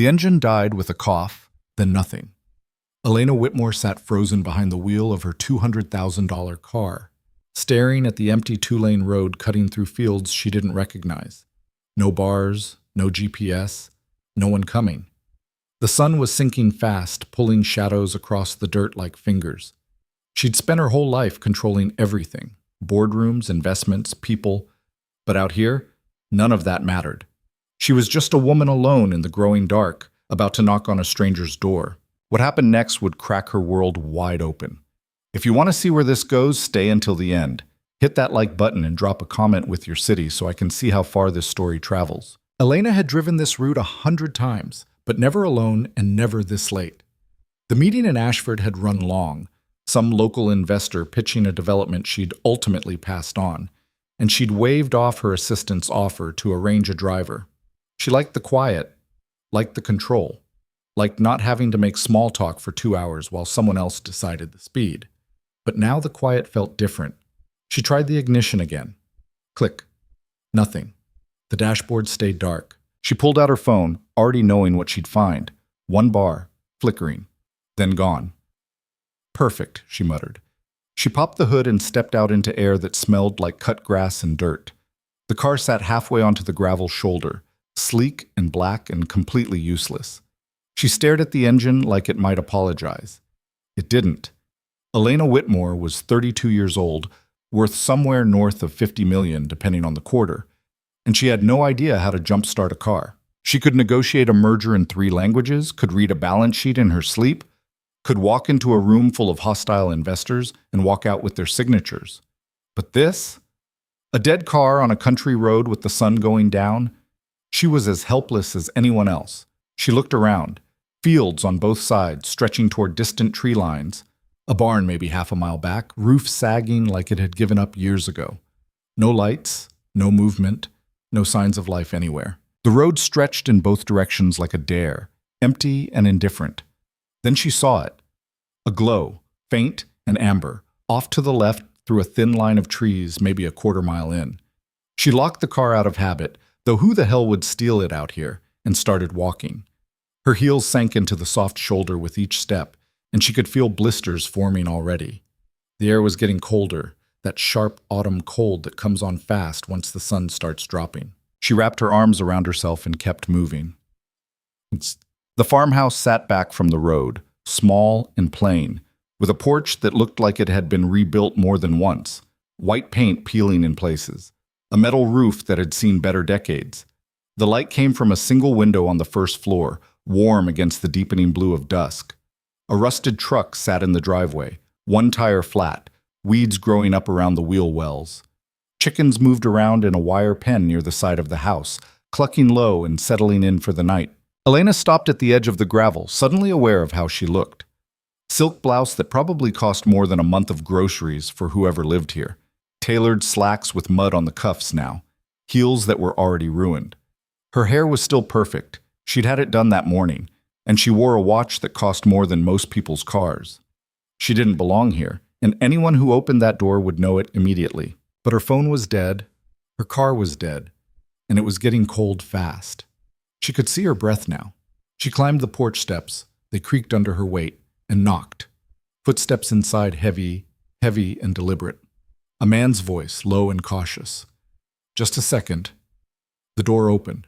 The engine died with a cough, then nothing. Elena Whitmore sat frozen behind the wheel of her $200,000 car, staring at the empty two-lane road cutting through fields she didn't recognize. No bars, no GPS, no one coming. The sun was sinking fast, pulling shadows across the dirt like fingers. She'd spent her whole life controlling everything: boardrooms, investments, people. But out here, none of that mattered. She was just a woman alone in the growing dark, about to knock on a stranger's door. What happened next would crack her world wide open. If you want to see where this goes, stay until the end. Hit that like button and drop a comment with your city so I can see how far this story travels. Elena had driven this route 100 times, but never alone and never this late. The meeting in Ashford had run long, some local investor pitching a development she'd ultimately passed on, and she'd waved off her assistant's offer to arrange a driver. She liked the quiet, liked the control, liked not having to make small talk for 2 hours while someone else decided the speed. But now the quiet felt different. She tried the ignition again. Click. Nothing. The dashboard stayed dark. She pulled out her phone, already knowing what she'd find. 1 bar, flickering, then gone. Perfect, she muttered. She popped the hood and stepped out into air that smelled like cut grass and dirt. The car sat halfway onto the gravel shoulder, sleek and black and completely useless. She stared at the engine like it might apologize. It didn't. Elena Whitmore was 32 years old, worth somewhere north of 50 million depending on the quarter, and she had no idea how to jumpstart a car. She could negotiate a merger in 3 languages, could read a balance sheet in her sleep, could walk into a room full of hostile investors and walk out with their signatures. But this? A dead car on a country road with the sun going down? She was as helpless as anyone else. She looked around. Fields on both sides, stretching toward distant tree lines. A barn maybe half a mile back, roof sagging like it had given up years ago. No lights, no movement, no signs of life anywhere. The road stretched in both directions like a dare, empty and indifferent. Then she saw it. A glow, faint and amber, off to the left through a thin line of trees maybe a quarter mile in. She locked the car out of habit, though who the hell would steal it out here, and started walking. Her heels sank into the soft shoulder with each step, and she could feel blisters forming already. The air was getting colder, that sharp autumn cold that comes on fast once the sun starts dropping. She wrapped her arms around herself and kept moving. The farmhouse sat back from the road, small and plain, with a porch that looked like it had been rebuilt more than once, white paint peeling in places, a metal roof that had seen better decades. The light came from a single window on the first floor, warm against the deepening blue of dusk. A rusted truck sat in the driveway, 1 tire flat, weeds growing up around the wheel wells. Chickens moved around in a wire pen near the side of the house, clucking low and settling in for the night. Elena stopped at the edge of the gravel, suddenly aware of how she looked. Silk blouse that probably cost more than a month of groceries for whoever lived here. Tailored slacks with mud on the cuffs now. Heels that were already ruined. Her hair was still perfect. She'd had it done that morning, and she wore a watch that cost more than most people's cars. She didn't belong here, and anyone who opened that door would know it immediately. But her phone was dead, her car was dead, and it was getting cold fast. She could see her breath now. She climbed the porch steps. They creaked under her weight, and knocked. Footsteps inside heavy, heavy and deliberate. A man's voice, low and cautious. Just a second. The door opened.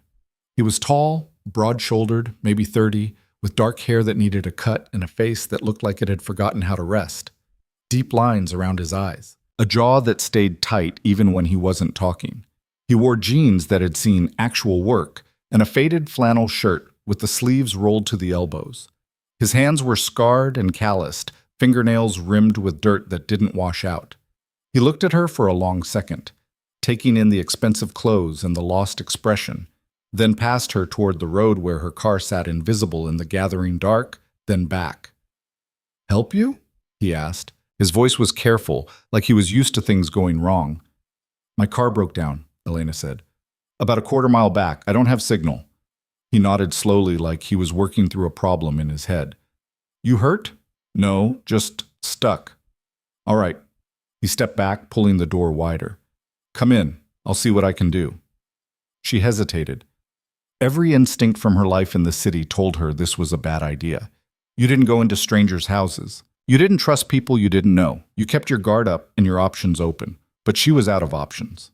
He was tall, broad-shouldered, maybe 30, with dark hair that needed a cut and a face that looked like it had forgotten how to rest. Deep lines around his eyes. A jaw that stayed tight even when he wasn't talking. He wore jeans that had seen actual work and a faded flannel shirt with the sleeves rolled to the elbows. His hands were scarred and calloused, fingernails rimmed with dirt that didn't wash out. He looked at her for a long second, taking in the expensive clothes and the lost expression, then past her toward the road where her car sat invisible in the gathering dark, then back. "Help you?" he asked. His voice was careful, like he was used to things going wrong. "My car broke down," Elena said. "About a quarter mile back. I don't have signal." He nodded slowly like he was working through a problem in his head. "You hurt?" "No, just stuck." "All right." He stepped back, pulling the door wider. "Come in. I'll see what I can do." She hesitated. Every instinct from her life in the city told her this was a bad idea. You didn't go into strangers' houses. You didn't trust people you didn't know. You kept your guard up and your options open. But she was out of options.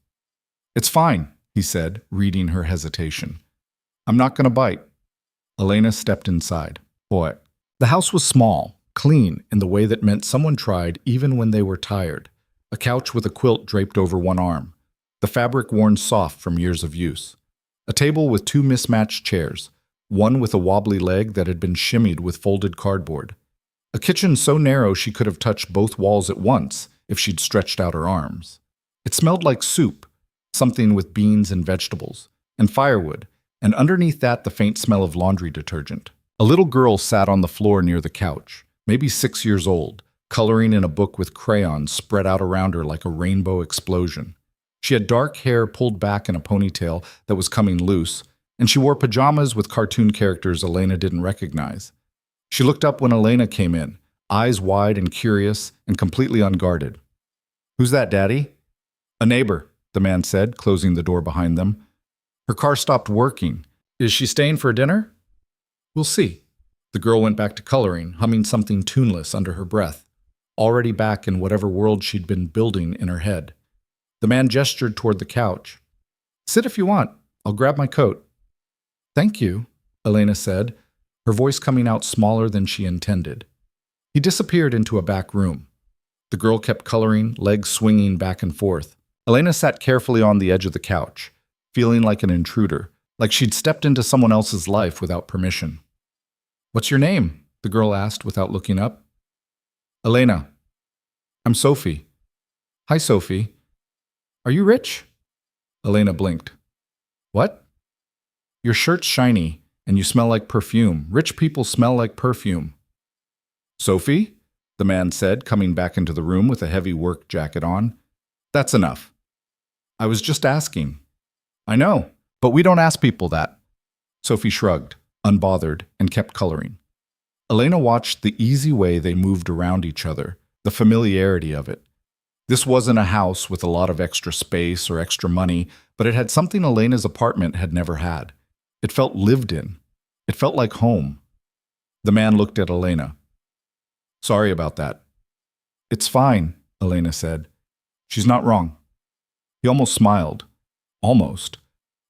"It's fine," he said, reading her hesitation. "I'm not going to bite." Elena stepped inside. Boy, the house was small, clean in the way that meant someone tried even when they were tired. A couch with a quilt draped over one arm, the fabric worn soft from years of use. A table with two mismatched chairs, one with a wobbly leg that had been shimmied with folded cardboard. A kitchen so narrow she could have touched both walls at once if she'd stretched out her arms. It smelled like soup, something with beans and vegetables, and firewood, and underneath that the faint smell of laundry detergent. A little girl sat on the floor near the couch, maybe 6 years old, coloring in a book with crayons spread out around her like a rainbow explosion. She had dark hair pulled back in a ponytail that was coming loose, and she wore pajamas with cartoon characters Elena didn't recognize. She looked up when Elena came in, eyes wide and curious and completely unguarded. "Who's that, Daddy?" "A neighbor," the man said, closing the door behind them. "Her car stopped working. Is she staying for dinner?" "We'll see." The girl went back to coloring, humming something tuneless under her breath, already back in whatever world she'd been building in her head. The man gestured toward the couch. "Sit if you want. I'll grab my coat." "Thank you," Elena said, her voice coming out smaller than she intended. He disappeared into a back room. The girl kept coloring, legs swinging back and forth. Elena sat carefully on the edge of the couch, feeling like an intruder, like she'd stepped into someone else's life without permission. "What's your name?" the girl asked without looking up. "Elena." "I'm Sophie." "Hi, Sophie. Are you rich?" Elena blinked. "What?" "Your shirt's shiny, and you smell like perfume. Rich people smell like perfume." "Sophie?" the man said, coming back into the room with a heavy work jacket on. "That's enough." "I was just asking." "I know, but we don't ask people that." Sophie shrugged, unbothered, and kept coloring. Elena watched the easy way they moved around each other, the familiarity of it. This wasn't a house with a lot of extra space or extra money, but it had something Elena's apartment had never had. It felt lived in. It felt like home. The man looked at Elena. "Sorry about that." "It's fine," Elena said. "She's not wrong." He almost smiled. Almost.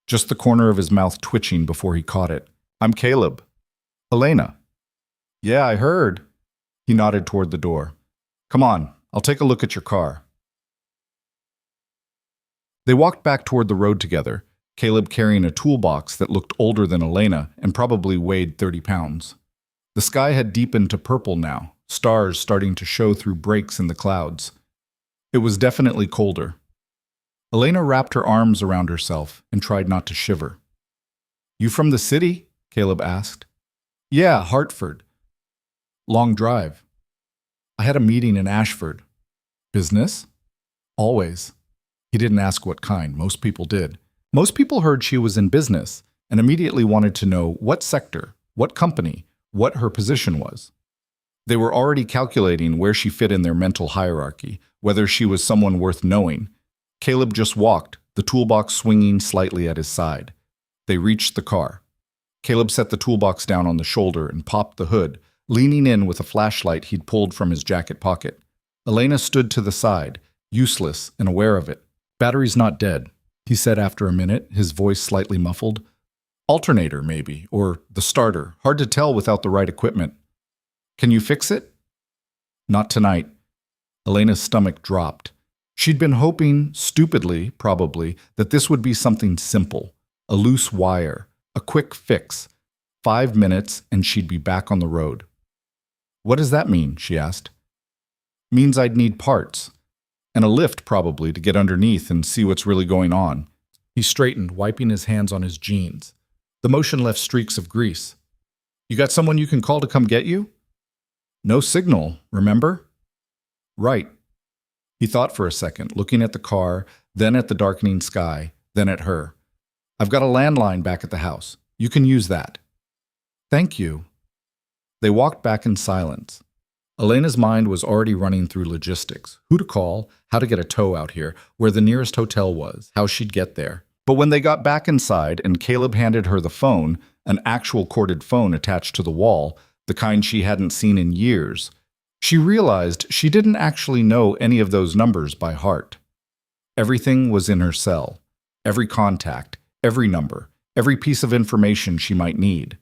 Just the corner of his mouth twitching before he caught it. "I'm Caleb." "Elena." "Yeah, I heard." He nodded toward the door. "Come on, I'll take a look at your car." They walked back toward the road together, Caleb carrying a toolbox that looked older than Elena and probably weighed 30 pounds. The sky had deepened to purple now, stars starting to show through breaks in the clouds. It was definitely colder. Elena wrapped her arms around herself and tried not to shiver. "You from the city?" Caleb asked. "Yeah, Hartford." "Long drive." "I had a meeting in Ashford." "Business?" "Always." He didn't ask what kind. Most people did. Most people heard she was in business and immediately wanted to know what sector, what company, what her position was. They were already calculating where she fit in their mental hierarchy, whether she was someone worth knowing. Caleb just walked, the toolbox swinging slightly at his side. They reached the car. Caleb set the toolbox down on the shoulder and popped the hood, leaning in with a flashlight he'd pulled from his jacket pocket. Elena stood to the side, useless and aware of it. "Battery's not dead," he said after a minute, his voice slightly muffled. "Alternator, maybe, or the starter. Hard to tell without the right equipment." "Can you fix it?" "Not tonight." Elena's stomach dropped. She'd been hoping, stupidly, probably, that this would be something simple. A loose wire, a quick fix. 5 minutes and she'd be back on the road. "What does that mean?" she asked. "Means I'd need parts. And a lift, probably, to get underneath and see what's really going on." He straightened, wiping his hands on his jeans. The motion left streaks of grease. "You got someone you can call to come get you?" "No signal, remember?" "Right." He thought for a second, looking at the car, then at the darkening sky, then at her. "I've got a landline back at the house. You can use that." "Thank you." They walked back in silence. Elena's mind was already running through logistics. Who to call, how to get a tow out here, where the nearest hotel was, how she'd get there. But when they got back inside and Caleb handed her the phone, an actual corded phone attached to the wall, the kind she hadn't seen in years, she realized she didn't actually know any of those numbers by heart. Everything was in her cell. Every contact, every number, every piece of information she might need.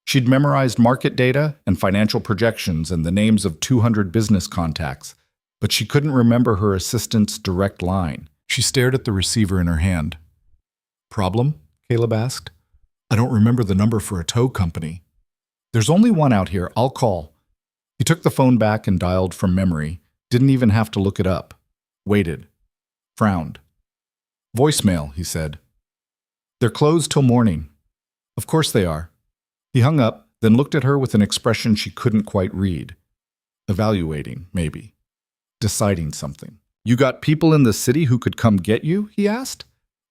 She'd memorized market data and financial projections and the names of 200 business contacts, but she couldn't remember her assistant's direct line. She stared at the receiver in her hand. "Problem?" Caleb asked. "I don't remember the number for a tow company." "There's only one out here. I'll call." He took the phone back and dialed from memory. Didn't even have to look it up. Waited. Frowned. "Voicemail," he said. "They're closed till morning." "Of course they are." He hung up, then looked at her with an expression she couldn't quite read. Evaluating, maybe. Deciding something. "You got people in the city who could come get you?" he asked.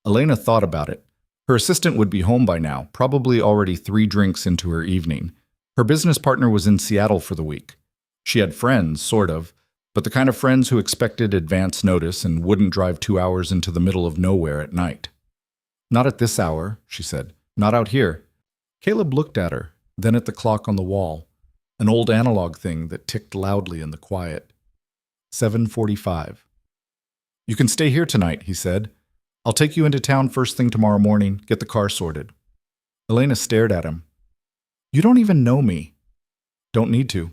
Elena thought about it. Her assistant would be home by now, probably already 3 drinks into her evening. Her business partner was in Seattle for the week. She had friends, sort of, but the kind of friends who expected advance notice and wouldn't drive 2 hours into the middle of nowhere at night. "Not at this hour," she said. "Not out here." Caleb looked at her, then at the clock on the wall, an old analog thing that ticked loudly in the quiet. 7:45. "You can stay here tonight," he said. "I'll take you into town first thing tomorrow morning, get the car sorted." Elena stared at him. "You don't even know me." "Don't need to."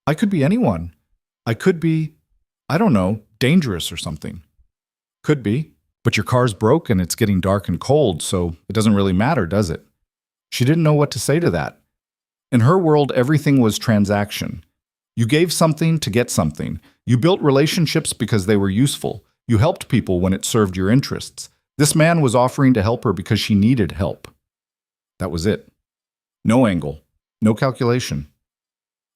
"I could be anyone. I could be, I don't know, dangerous or something." "Could be. But your car's broke and it's getting dark and cold, so it doesn't really matter, does it?" She didn't know what to say to that. In her world, everything was transaction. You gave something to get something. You built relationships because they were useful. You helped people when it served your interests. This man was offering to help her because she needed help. That was it. No angle. No calculation.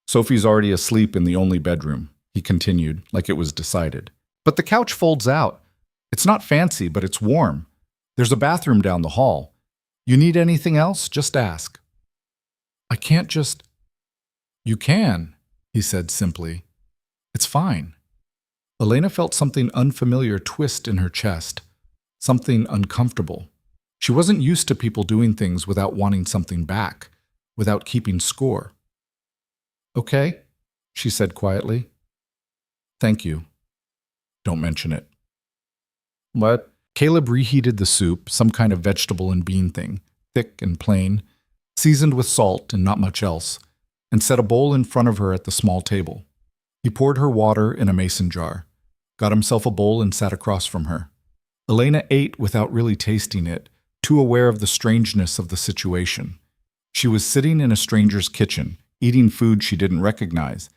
"Sophie's already asleep in the only bedroom," he continued, like it was decided. "But the couch folds out. It's not fancy, but it's warm. There's a bathroom down the hall. You need anything else? Just ask." "I can't just—" "You can," he said simply. "It's fine." Elena felt something unfamiliar twist in her chest, something uncomfortable. She wasn't used to people doing things without wanting something back, without keeping score. "Okay," she said quietly. "Thank you. Don't mention it." "What?" Caleb reheated the soup, some kind of vegetable and bean thing, thick and plain, seasoned with salt and not much else, and set a bowl in front of her at the small table. He poured her water in a mason jar, got himself a bowl and sat across from her. Elena ate without really tasting it, too aware of the strangeness of the situation. She was sitting in a stranger's kitchen, eating food she didn't recognize,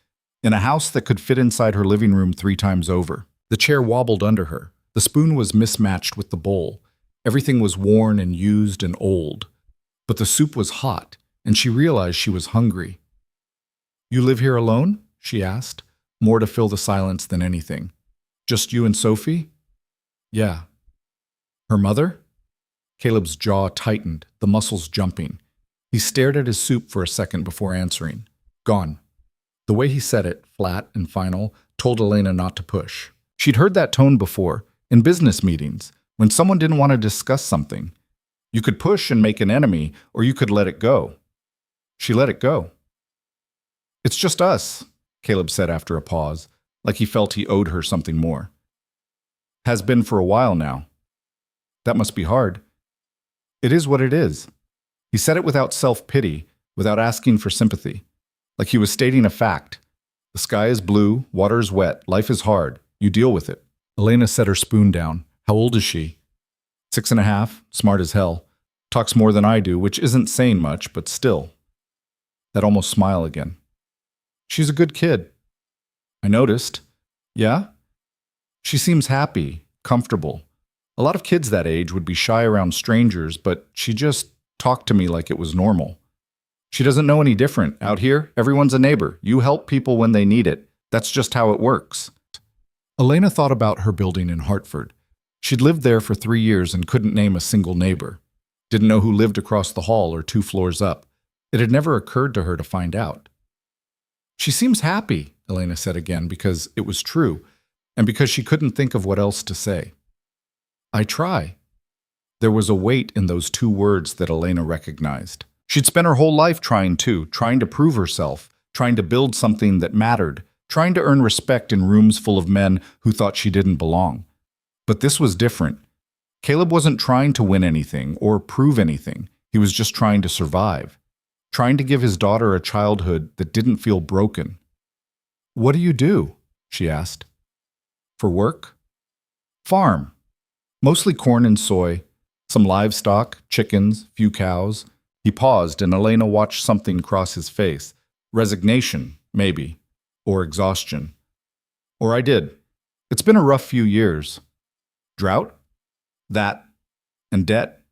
in a house that could fit inside her living room 3 times over. The chair wobbled under her. The spoon was mismatched with the bowl. Everything was worn and used and old. But the soup was hot, and she realized she was hungry. "You live here alone?" she asked, more to fill the silence than anything. "Just you and Sophie?" "Yeah." "Her mother?" Caleb's jaw tightened, the muscles jumping. He stared at his soup for a second before answering. "Gone." The way he said it, flat and final, told Elena not to push. She'd heard that tone before, in business meetings, when someone didn't want to discuss something. You could push and make an enemy, or you could let it go. She let it go. "It's just us," Caleb said after a pause, like he felt he owed her something more. "Has been for a while now." "That must be hard." "It is what it is." He said it without self-pity, without asking for sympathy, like he was stating a fact. The sky is blue, water is wet, life is hard. You deal with it. Elena set her spoon down. "How old is she?" 6.5, smart as hell. Talks more than I do, which isn't saying much, but still. That almost smile again. "She's a good kid." "I noticed." "Yeah?" "She seems happy, comfortable. A lot of kids that age would be shy around strangers, but she just talked to me like it was normal. She doesn't know any different. Out here, everyone's a neighbor. You help people when they need it. That's just how it works." Elena thought about her building in Hartford. She'd lived there for 3 years and couldn't name a single neighbor. Didn't know who lived across the hall or 2 floors up. It had never occurred to her to find out. "She seems happy," Elena said again, because it was true, and because she couldn't think of what else to say. "I try." There was a weight in those two words that Elena recognized. She'd spent her whole life trying to prove herself, trying to build something that mattered, trying to earn respect in rooms full of men who thought she didn't belong. But this was different. Caleb wasn't trying to win anything or prove anything. He was just trying to survive, trying to give his daughter a childhood that didn't feel broken. "What do you do?" she asked. "For work?" "Farm. Mostly corn and soy, some livestock, chickens, few cows." He paused, and Elena watched something cross his face. Resignation, maybe, or exhaustion. "Or I did. It's been a rough few years." "Drought?" "That, and debt,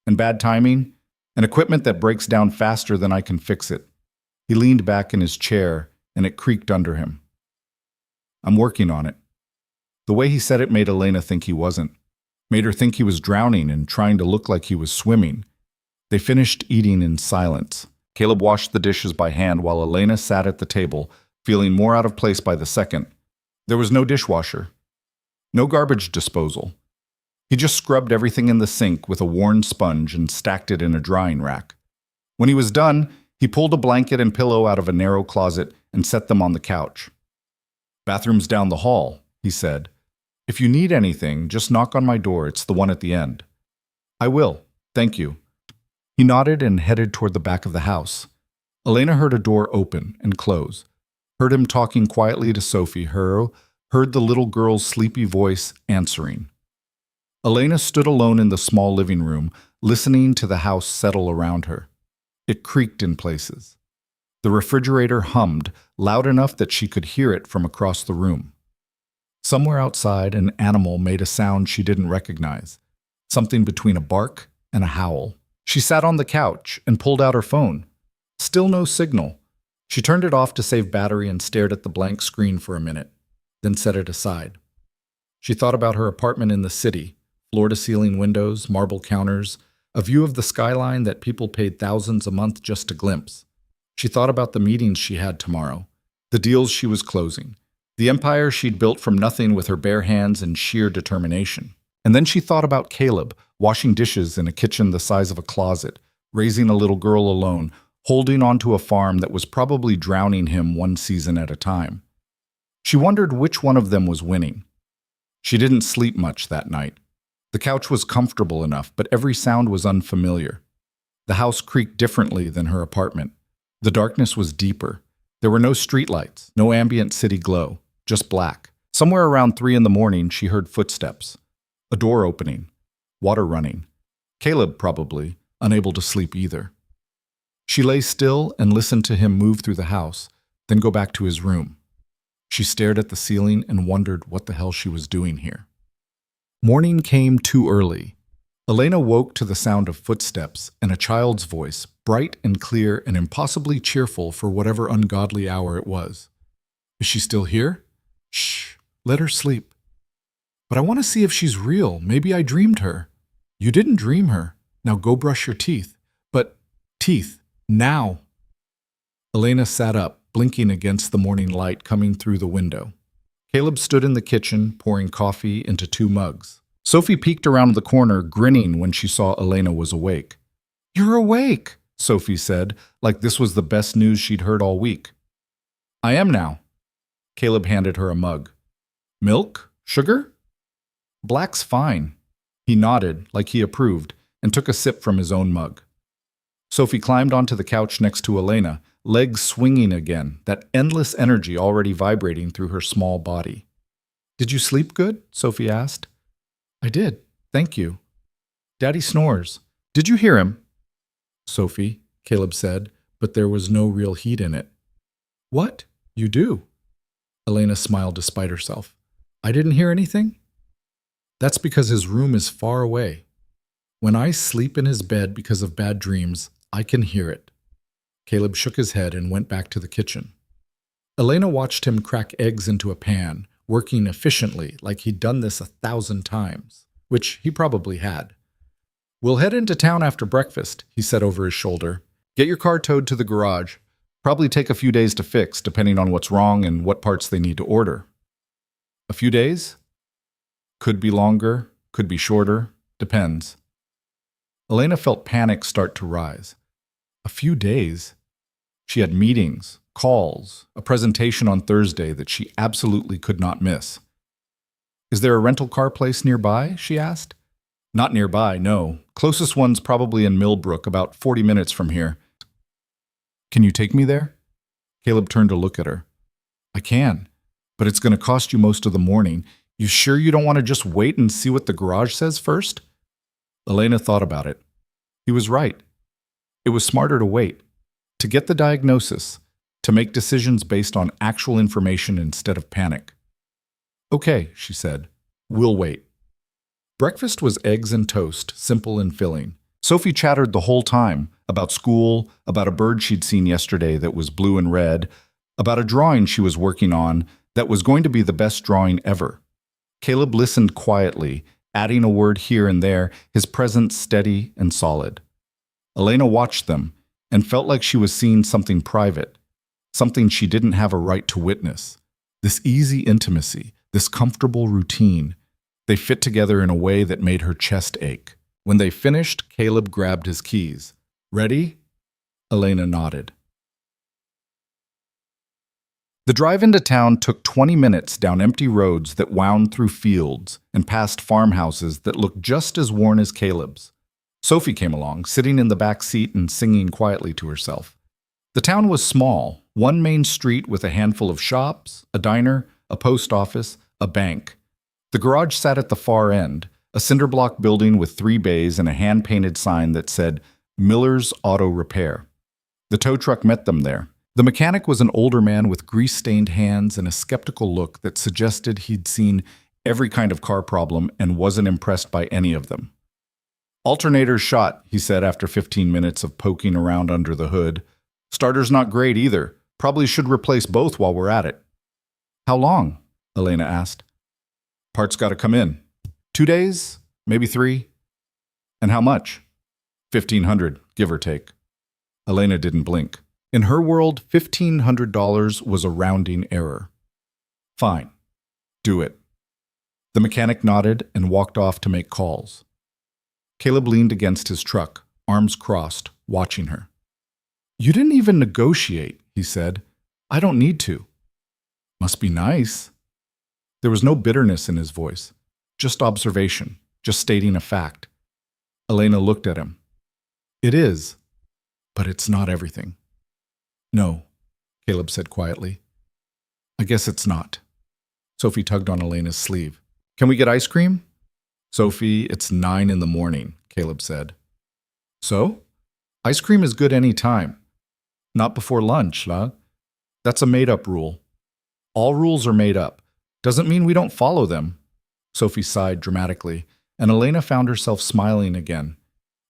and bad timing, and equipment that breaks down faster than I can fix it." He leaned back in his chair, and it creaked under him. "I'm working on it." The way he said it made Elena think he wasn't. Made her think he was drowning and trying to look like he was swimming. They finished eating in silence. Caleb washed the dishes by hand while Elena sat at the table, feeling more out of place by the second. There was no dishwasher. No garbage disposal. He just scrubbed everything in the sink with a worn sponge and stacked it in a drying rack. When he was done, he pulled a blanket and pillow out of a narrow closet and set them on the couch. "Bathroom's down the hall," he said. "If you need anything, just knock on my door. It's the one at the end." "I will. Thank you." He nodded and headed toward the back of the house. Elena heard a door open and close, heard him talking quietly to Sophie, heard the little girl's sleepy voice answering. Elena stood alone in the small living room, listening to the house settle around her. It creaked in places. The refrigerator hummed, loud enough that she could hear it from across the room. Somewhere outside, an animal made a sound she didn't recognize, something between a bark and a howl. She sat on the couch and pulled out her phone. Still no signal. She turned it off to save battery and stared at the blank screen for a minute, then set it aside. She thought about her apartment in the city, floor-to-ceiling windows, marble counters, a view of the skyline that people paid thousands a month just to glimpse. She thought about the meetings she had tomorrow, the deals she was closing, the empire she'd built from nothing with her bare hands and sheer determination. And then she thought about Caleb, washing dishes in a kitchen the size of a closet, raising a little girl alone, holding onto a farm that was probably drowning him one season at a time. She wondered which one of them was winning. She didn't sleep much that night. The couch was comfortable enough, but every sound was unfamiliar. The house creaked differently than her apartment. The darkness was deeper. There were no streetlights, no ambient city glow, just black. Somewhere around 3 a.m, she heard footsteps. A door opening. Water running. Caleb, probably, unable to sleep either. She lay still and listened to him move through the house, then go back to his room. She stared at the ceiling and wondered what the hell she was doing here. Morning came too early. Elena woke to the sound of footsteps and a child's voice, bright and clear and impossibly cheerful for whatever ungodly hour it was. "Is she still here? Shh, let her sleep." "But I want to see if she's real. Maybe I dreamed her." "You didn't dream her. Now go brush your teeth." "But teeth, now." Elena sat up, blinking against the morning light coming through the window. Caleb stood in the kitchen, pouring coffee into 2 mugs. Sophie peeked around the corner, grinning when she saw Elena was awake. "You're awake," Sophie said, like this was the best news she'd heard all week. "I am now." Caleb handed her a mug. "Milk? Sugar?" "Black's fine." He nodded, like he approved, and took a sip from his own mug. Sophie climbed onto the couch next to Elena, legs swinging again, that endless energy already vibrating through her small body. "Did you sleep good?" Sophie asked. "I did, thank you." "Daddy snores. Did you hear him?" "Sophie," Caleb said, but there was no real heat in it. "What? You do?" Elena smiled despite herself. "I didn't hear anything?" "That's because his room is far away. When I sleep in his bed because of bad dreams, I can hear it." Caleb shook his head and went back to the kitchen. Elena watched him crack eggs into a pan, working efficiently like he'd done this 1,000 times, which he probably had. "We'll head into town after breakfast," he said over his shoulder. "Get your car towed to the garage. Probably take a few days to fix, depending on what's wrong and what parts they need to order." "A few days?" "Could be longer, could be shorter, depends." Elena felt panic start to rise. A few days? She had meetings, calls, a presentation on Thursday that she absolutely could not miss. Is there a rental car place nearby? She asked. Not nearby, no. Closest one's probably in Millbrook, about 40 minutes from here. Can you take me there? Caleb turned to look at her. I can, but it's going to cost you most of the morning. You sure you don't want to just wait and see what the garage says first? Elena thought about it. He was right. It was smarter to wait, to get the diagnosis, to make decisions based on actual information instead of panic. Okay, she said. We'll wait. Breakfast was eggs and toast, simple and filling. Sophie chattered the whole time, about school, about a bird she'd seen yesterday that was blue and red, about a drawing she was working on that was going to be the best drawing ever. Caleb listened quietly, adding a word here and there, his presence steady and solid. Elena watched them and felt like she was seeing something private, something she didn't have a right to witness. This easy intimacy, this comfortable routine, they fit together in a way that made her chest ache. When they finished, Caleb grabbed his keys. Ready? Elena nodded. The drive into town took 20 minutes down empty roads that wound through fields and past farmhouses that looked just as worn as Caleb's. Sophie came along, sitting in the back seat and singing quietly to herself. The town was small, one main street with a handful of shops, a diner, a post office, a bank. The garage sat at the far end, a cinder block building with 3 bays and a hand-painted sign that said, Miller's Auto Repair. The tow truck met them there. The mechanic was an older man with grease-stained hands and a skeptical look that suggested he'd seen every kind of car problem and wasn't impressed by any of them. Alternator's shot, he said after 15 minutes of poking around under the hood. Starter's not great either. Probably should replace both while we're at it. How long? Elena asked. Parts got to come in. 2 days? Maybe 3? And how much? $1,500, give or take. Elena didn't blink. In her world, $1,500 was a rounding error. Fine. Do it. The mechanic nodded and walked off to make calls. Caleb leaned against his truck, arms crossed, watching her. You didn't even negotiate, he said. I don't need to. Must be nice. There was no bitterness in his voice, just observation, just stating a fact. Elena looked at him. It is, but it's not everything. No, Caleb said quietly. I guess it's not. Sophie tugged on Elena's sleeve. Can we get ice cream? Sophie, it's 9 in the morning, Caleb said. So? Ice cream is good any time. Not before lunch, huh? That's a made-up rule. All rules are made up. Doesn't mean we don't follow them. Sophie sighed dramatically, and Elena found herself smiling again.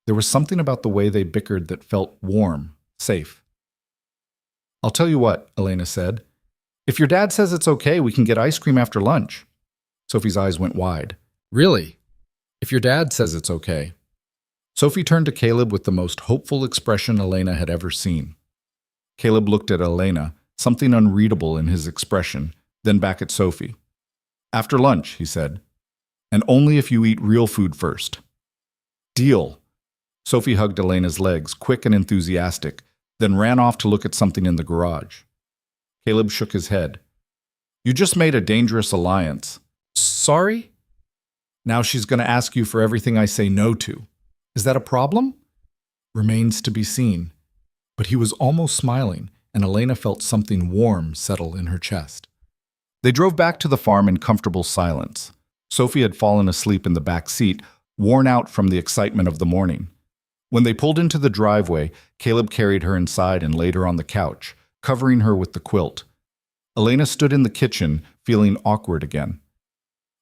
There was something about the way they bickered that felt warm, safe. I'll tell you what, Elena said. If your dad says it's okay, we can get ice cream after lunch. Sophie's eyes went wide. Really? If your dad says it's okay. Sophie turned to Caleb with the most hopeful expression Elena had ever seen. Caleb looked at Elena, something unreadable in his expression, then back at Sophie. After lunch, he said. And only if you eat real food first. Deal. Sophie hugged Elena's legs, quick and enthusiastic, then ran off to look at something in the garage. Caleb shook his head. You just made a dangerous alliance. Sorry? Now she's going to ask you for everything I say no to. Is that a problem? Remains to be seen. But he was almost smiling, and Elena felt something warm settle in her chest. They drove back to the farm in comfortable silence. Sophie had fallen asleep in the back seat, worn out from the excitement of the morning. When they pulled into the driveway, Caleb carried her inside and laid her on the couch, covering her with the quilt. Elena stood in the kitchen, feeling awkward again.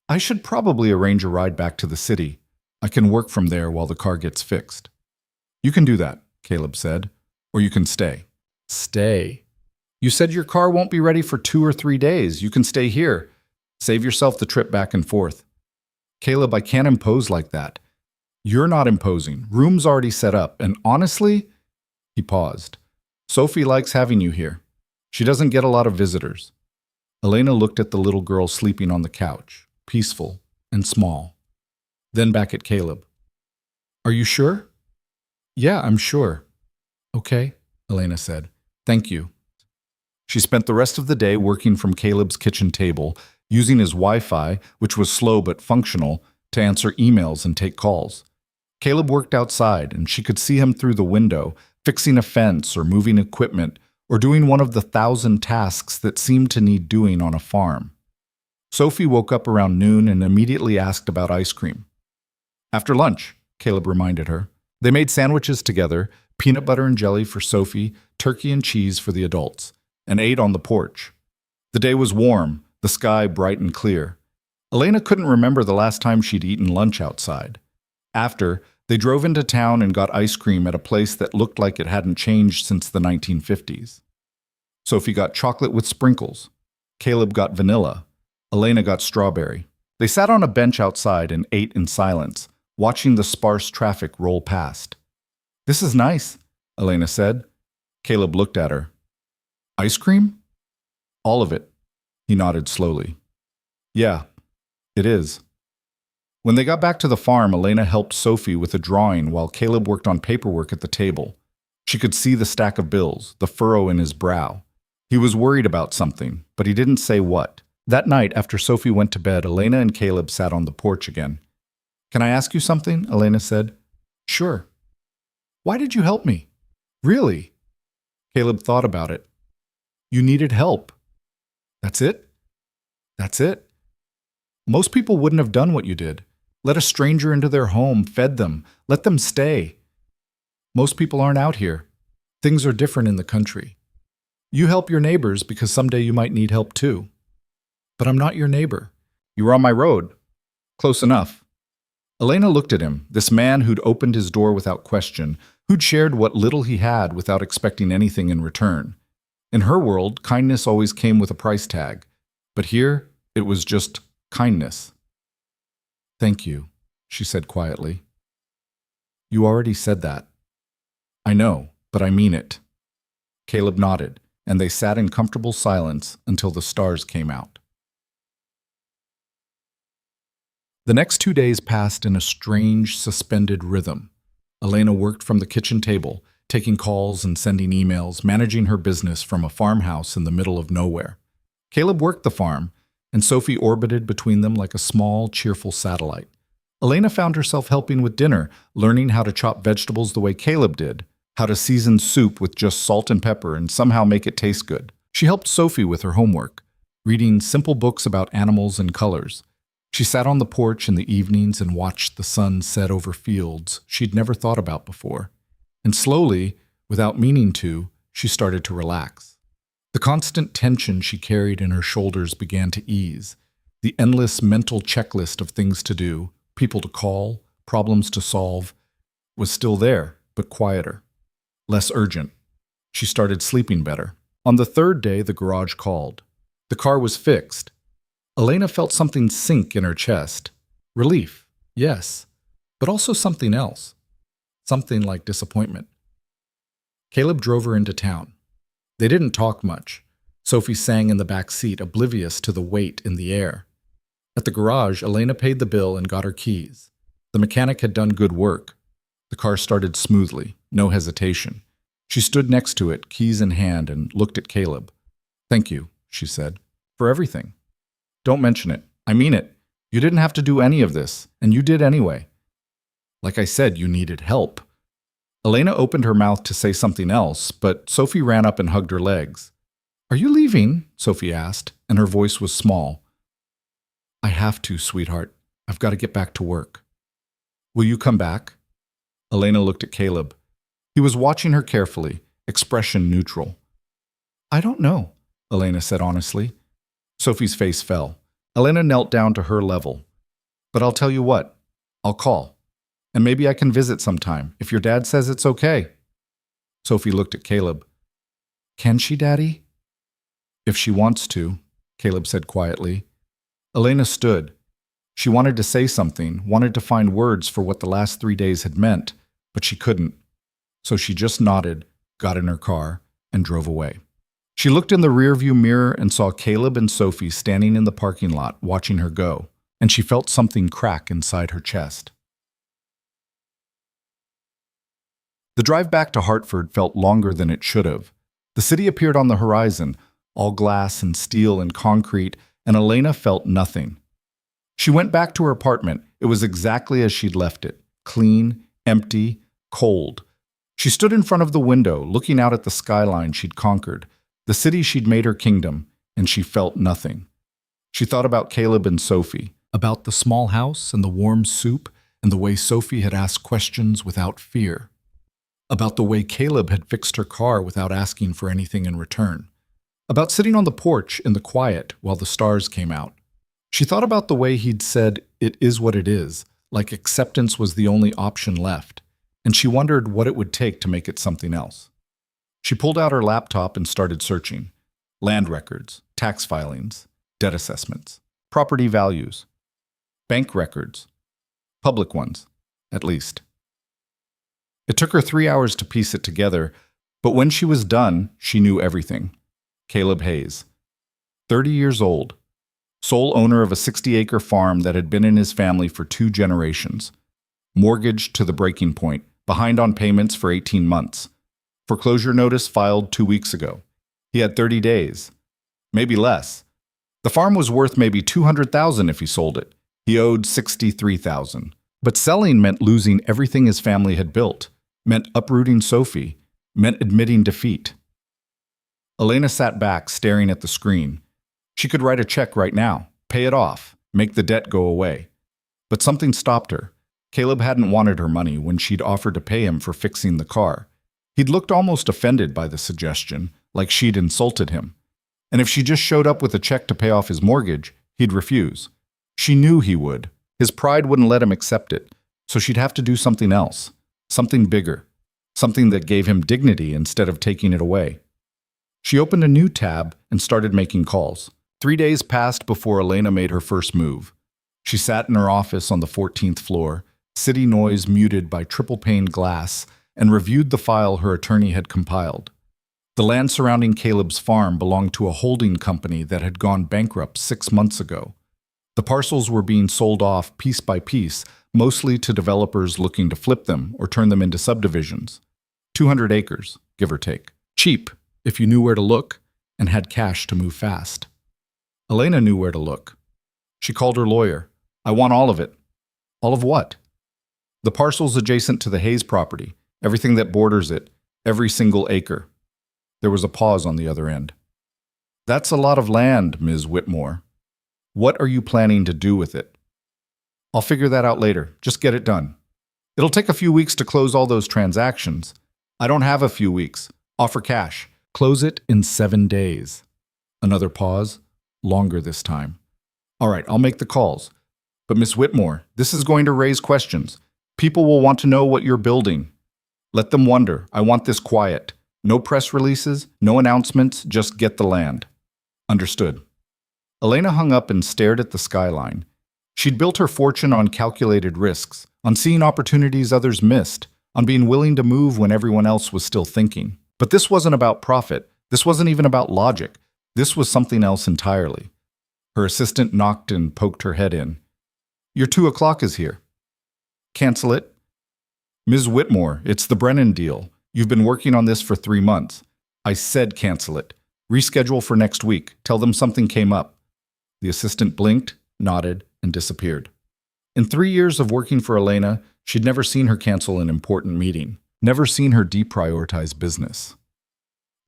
I should probably arrange a ride back to the city. I can work from there while the car gets fixed. You can do that, Caleb said, or you can stay. Stay? You said your car won't be ready for 2 or 3 days. You can stay here. Save yourself the trip back and forth. Caleb, I can't impose like that. You're not imposing. Room's already set up, and honestly, he paused. Sophie likes having you here. She doesn't get a lot of visitors. Elena looked at the little girl sleeping on the couch, peaceful and small. Then back at Caleb. Are you sure? Yeah, I'm sure. Okay, Elena said. Thank you. She spent the rest of the day working from Caleb's kitchen table, using his Wi-Fi, which was slow but functional, to answer emails and take calls. Caleb worked outside, and she could see him through the window, fixing a fence or moving equipment or doing one of the 1,000 tasks that seemed to need doing on a farm. Sophie woke up around noon and immediately asked about ice cream. After lunch, Caleb reminded her. They made sandwiches together, peanut butter and jelly for Sophie, turkey and cheese for the adults, and ate on the porch. The day was warm, the sky bright and clear. Elena couldn't remember the last time she'd eaten lunch outside. After, they drove into town and got ice cream at a place that looked like it hadn't changed since the 1950s. Sophie got chocolate with sprinkles. Caleb got vanilla. Elena got strawberry. They sat on a bench outside and ate in silence, watching the sparse traffic roll past. "This is nice," Elena said. Caleb looked at her. "Ice cream?" "All of it." He nodded slowly. "Yeah, it is." When they got back to the farm, Elena helped Sophie with a drawing while Caleb worked on paperwork at the table. She could see the stack of bills, the furrow in his brow. He was worried about something, but he didn't say what. That night, after Sophie went to bed, Elena and Caleb sat on the porch again. "Can I ask you something?" Elena said. "Sure." "Why did you help me?" "Really?" Caleb thought about it. "You needed help." "That's it?" "That's it. Most people wouldn't have done what you did. Let a stranger into their home, fed them, let them stay. Most people aren't out here. Things are different in the country. You help your neighbors because someday you might need help too. But I'm not your neighbor. You were on my road. Close enough." Elena looked at him, this man who'd opened his door without question, who'd shared what little he had without expecting anything in return. In her world, kindness always came with a price tag. But here, it was just kindness. "Thank you," she said quietly. "You already said that." "I know, but I mean it." Caleb nodded, and they sat in comfortable silence until the stars came out. The next 2 days passed in a strange, suspended rhythm. Elena worked from the kitchen table, taking calls and sending emails, managing her business from a farmhouse in the middle of nowhere. Caleb worked the farm, and Sophie orbited between them like a small, cheerful satellite. Elena found herself helping with dinner, learning how to chop vegetables the way Caleb did, how to season soup with just salt and pepper and somehow make it taste good. She helped Sophie with her homework, reading simple books about animals and colors. She sat on the porch in the evenings and watched the sun set over fields she'd never thought about before. And slowly, without meaning to, she started to relax. The constant tension she carried in her shoulders began to ease. The endless mental checklist of things to do, people to call, problems to solve, was still there, but quieter, less urgent. She started sleeping better. On the third day, the garage called. The car was fixed. Elena felt something sink in her chest. Relief, yes, but also something else. Something like disappointment. Caleb drove her into town. They didn't talk much. Sophie sang in the back seat, oblivious to the weight in the air. At the garage, Elena paid the bill and got her keys. The mechanic had done good work. The car started smoothly, no hesitation. She stood next to it, keys in hand, and looked at Caleb. "Thank you," she said, "for everything. Don't mention it. I mean it. You didn't have to do any of this, and you did anyway. Like I said, you needed help." Elena opened her mouth to say something else, but Sophie ran up and hugged her legs. "Are you leaving?" Sophie asked, and her voice was small. "I have to, sweetheart. I've got to get back to work." "Will you come back?" Elena looked at Caleb. He was watching her carefully, expression neutral. "I don't know," Elena said honestly. Sophie's face fell. Elena knelt down to her level. "But I'll tell you what. I'll call. And maybe I can visit sometime, if your dad says it's okay." Sophie looked at Caleb. "Can she, Daddy?" "If she wants to," Caleb said quietly. Elena stood. She wanted to say something, wanted to find words for what the last 3 days had meant, but she couldn't. So she just nodded, got in her car, and drove away. She looked in the rearview mirror and saw Caleb and Sophie standing in the parking lot watching her go, and she felt something crack inside her chest. The drive back to Hartford felt longer than it should have. The city appeared on the horizon, all glass and steel and concrete, and Elena felt nothing. She went back to her apartment. It was exactly as she'd left it, clean, empty, cold. She stood in front of the window, looking out at the skyline she'd conquered, the city she'd made her kingdom, and she felt nothing. She thought about Caleb and Sophie, about the small house and the warm soup, and the way Sophie had asked questions without fear, about the way Caleb had fixed her car without asking for anything in return, about sitting on the porch in the quiet while the stars came out. She thought about the way he'd said, "It is what it is," like acceptance was the only option left, and she wondered what it would take to make it something else. She pulled out her laptop and started searching. Land records, tax filings, debt assessments, property values, bank records, public ones, at least. It took her 3 hours to piece it together, but when she was done, she knew everything. Caleb Hayes, 30 years old, sole owner of a 60-acre farm that had been in his family for 2 generations, mortgaged to the breaking point, behind on payments for 18 months. Foreclosure notice filed 2 weeks ago. He had 30 days, maybe less. The farm was worth maybe $200,000 if he sold it. He owed $63,000. But selling meant losing everything his family had built, meant uprooting Sophie, meant admitting defeat. Elena sat back, staring at the screen. She could write a check right now, pay it off, make the debt go away. But something stopped her. Caleb hadn't wanted her money when she'd offered to pay him for fixing the car. He'd looked almost offended by the suggestion, like she'd insulted him. And if she just showed up with a check to pay off his mortgage, he'd refuse. She knew he would. His pride wouldn't let him accept it, so she'd have to do something else, something bigger, something that gave him dignity instead of taking it away. She opened a new tab and started making calls. 3 days passed before Elena made her first move. She sat in her office on the 14th floor, city noise muted by triple-paned glass, and reviewed the file her attorney had compiled. The land surrounding Caleb's farm belonged to a holding company that had gone bankrupt 6 months ago. The parcels were being sold off piece by piece, mostly to developers looking to flip them or turn them into subdivisions. 200 acres, give or take. Cheap, if you knew where to look, and had cash to move fast. Elena knew where to look. She called her lawyer. "I want all of it." "All of what?" "The parcels adjacent to the Hayes property, everything that borders it, every single acre." There was a pause on the other end. "That's a lot of land, Ms. Whitmore. What are you planning to do with it?" "I'll figure that out later. Just get it done. It'll take a few weeks to close all those transactions." "I don't have a few weeks. Offer cash. Close it in 7 days." Another pause, longer this time. "All right, I'll make the calls. But Miss Whitmore, this is going to raise questions. People will want to know what you're building. Let them wonder. I want this quiet. No press releases, no announcements, just get the land." "Understood." Elena hung up and stared at the skyline. She'd built her fortune on calculated risks, on seeing opportunities others missed, on being willing to move when everyone else was still thinking. But this wasn't about profit. This wasn't even about logic. This was something else entirely. Her assistant knocked and poked her head in. "Your 2 o'clock is here." "Cancel it." "Ms. Whitmore, it's the Brennan deal. You've been working on this for 3 months. I said cancel it. Reschedule for next week. Tell them something came up." The assistant blinked, nodded, and disappeared. In 3 years of working for Elena, she'd never seen her cancel an important meeting, never seen her deprioritize business.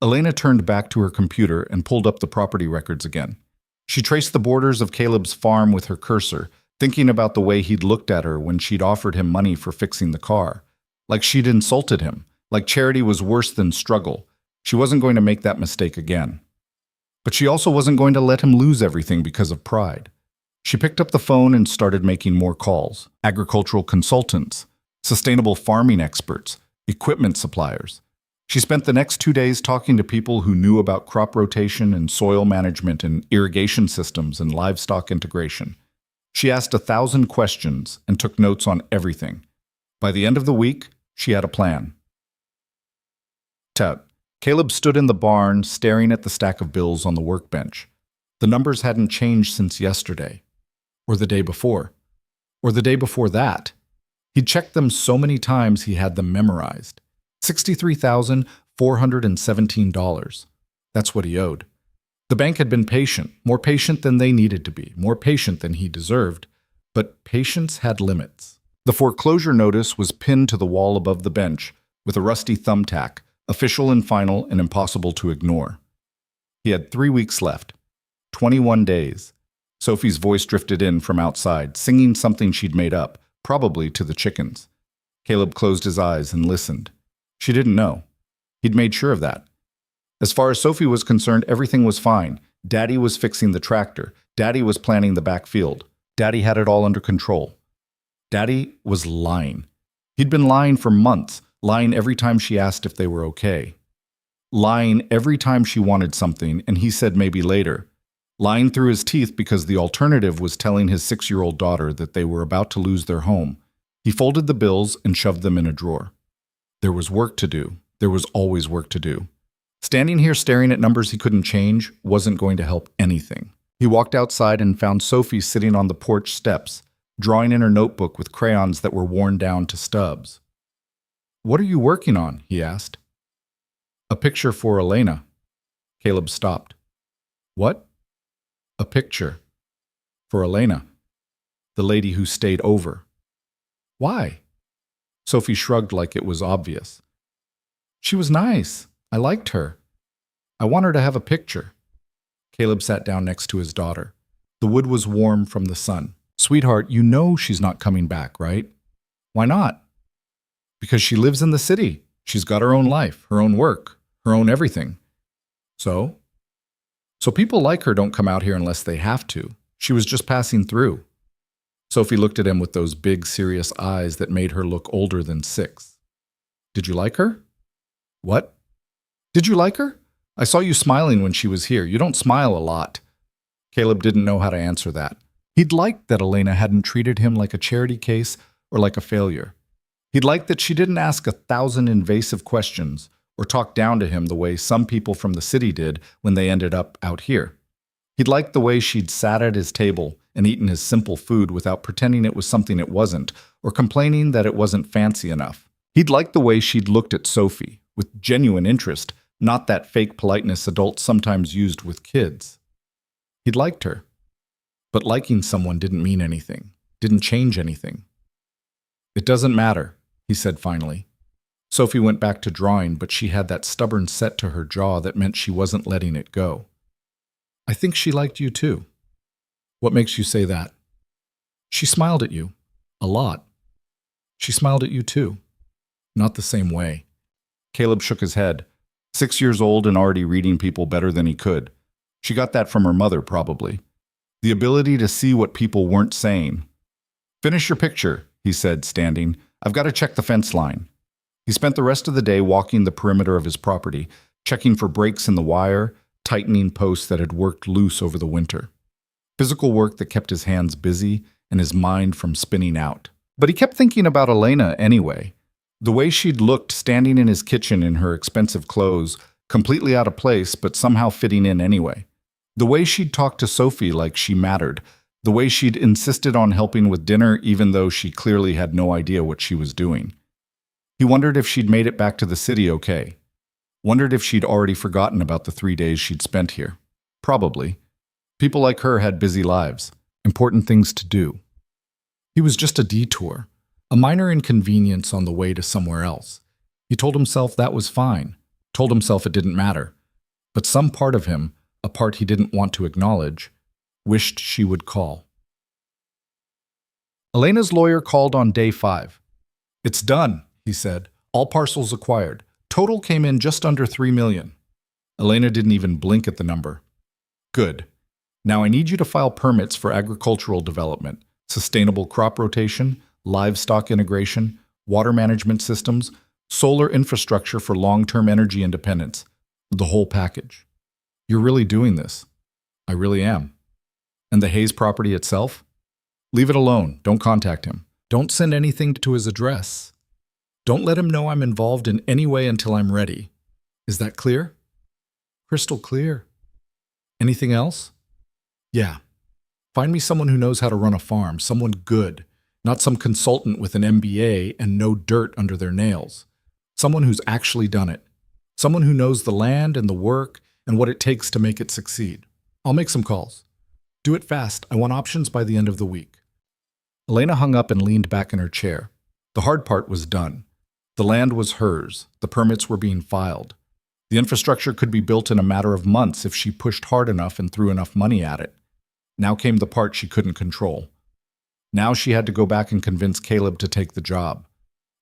Elena turned back to her computer and pulled up the property records again. She traced the borders of Caleb's farm with her cursor, thinking about the way he'd looked at her when she'd offered him money for fixing the car. Like she'd insulted him, like charity was worse than struggle. She wasn't going to make that mistake again. But she also wasn't going to let him lose everything because of pride. She picked up the phone and started making more calls. Agricultural consultants, sustainable farming experts, equipment suppliers. She spent the next 2 days talking to people who knew about crop rotation and soil management and irrigation systems and livestock integration. She asked 1,000 questions and took notes on everything. By the end of the week, she had a plan. Tut. Caleb stood in the barn, staring at the stack of bills on the workbench. The numbers hadn't changed since yesterday, or the day before, or the day before that. He'd checked them so many times he had them memorized. $63,417. That's what he owed. The bank had been patient, more patient than they needed to be, more patient than he deserved, but patience had limits. The foreclosure notice was pinned to the wall above the bench with a rusty thumbtack, official and final and impossible to ignore. He had 3 weeks left, 21 days. Sophie's voice drifted in from outside, singing something she'd made up, probably to the chickens. Caleb closed his eyes and listened. She didn't know. He'd made sure of that. As far as Sophie was concerned, everything was fine. Daddy was fixing the tractor. Daddy was planning the backfield. Daddy had it all under control. Daddy was lying. He'd been lying for months, lying every time she asked if they were okay. Lying every time she wanted something, and he said maybe later. Lying through his teeth because the alternative was telling his 6-year-old daughter that they were about to lose their home. He folded the bills and shoved them in a drawer. There was work to do. There was always work to do. Standing here staring at numbers he couldn't change wasn't going to help anything. He walked outside and found Sophie sitting on the porch steps, drawing in her notebook with crayons that were worn down to stubs. "What are you working on?" he asked. "A picture for Elena." Caleb stopped. "What?" "A picture. For Elena. The lady who stayed over." "Why?" Sophie shrugged like it was obvious. "She was nice. I liked her. I want her to have a picture." Caleb sat down next to his daughter. The wood was warm from the sun. "Sweetheart, you know she's not coming back, right?" "Why not?" "Because she lives in the city. She's got her own life, her own work, her own everything." "So?" "So people like her don't come out here unless they have to. She was just passing through." Sophie looked at him with those big, serious eyes that made her look older than 6. "Did you like her?" "What?" "Did you like her? I saw you smiling when she was here. You don't smile a lot." Caleb didn't know how to answer that. He'd liked that Elena hadn't treated him like a charity case or like a failure. He'd liked that she didn't ask 1,000 invasive questions or talk down to him the way some people from the city did when they ended up out here. He'd liked the way she'd sat at his table and eaten his simple food without pretending it was something it wasn't or complaining that it wasn't fancy enough. He'd liked the way she'd looked at Sophie with genuine interest, not that fake politeness adults sometimes used with kids. He'd liked her. But liking someone didn't mean anything, didn't change anything. "It doesn't matter," he said finally. Sophie went back to drawing, but she had that stubborn set to her jaw that meant she wasn't letting it go. "I think she liked you too." "What makes you say that?" "She smiled at you. A lot. She smiled at you too. Not the same way." Caleb shook his head. 6 years old and already reading people better than he could. She got that from her mother, probably. The ability to see what people weren't saying. "Finish your picture," he said, standing. "I've got to check the fence line." He spent the rest of the day walking the perimeter of his property, checking for breaks in the wire, tightening posts that had worked loose over the winter. Physical work that kept his hands busy and his mind from spinning out. But he kept thinking about Elena anyway. The way she'd looked standing in his kitchen in her expensive clothes, completely out of place but somehow fitting in anyway. The way she'd talked to Sophie like she mattered. The way she'd insisted on helping with dinner even though she clearly had no idea what she was doing. He wondered if she'd made it back to the city okay. Wondered if she'd already forgotten about the 3 days she'd spent here. Probably. People like her had busy lives, important things to do. He was just a detour, a minor inconvenience on the way to somewhere else. He told himself that was fine, told himself it didn't matter. But some part of him, a part he didn't want to acknowledge, wished she would call. Elena's lawyer called on day 5. "It's done," he said. "All parcels acquired. Total came in just under $3 million. Elena didn't even blink at the number. "Good. Now I need you to file permits for agricultural development, sustainable crop rotation, livestock integration, water management systems, solar infrastructure for long-term energy independence, the whole package. You're really doing this." "I really am." "And the Hayes property itself?" "Leave it alone. Don't contact him. Don't send anything to his address. Don't let him know I'm involved in any way until I'm ready. Is that clear?" "Crystal clear." "Anything else?" "Yeah. Find me someone who knows how to run a farm, someone good, not some consultant with an MBA and no dirt under their nails. Someone who's actually done it. Someone who knows the land and the work and what it takes to make it succeed. I'll make some calls. Do it fast. I want options by the end of the week. Elena hung up and leaned back in her chair. The hard part was done. The land was hers. The permits were being filed. The infrastructure could be built in a matter of months if she pushed hard enough and threw enough money at it. Now came the part she couldn't control. Now she had to go back and convince Caleb to take the job.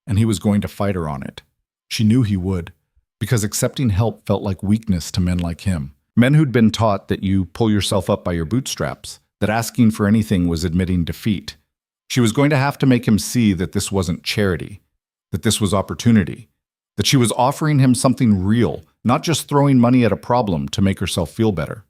And he was going to fight her on it. She knew he would, because accepting help felt like weakness to men like him. Men who'd been taught that you pull yourself up by your bootstraps, that asking for anything was admitting defeat. She was going to have to make him see that this wasn't charity, that this was opportunity, that she was offering him something real, not just throwing money at a problem to make herself feel better.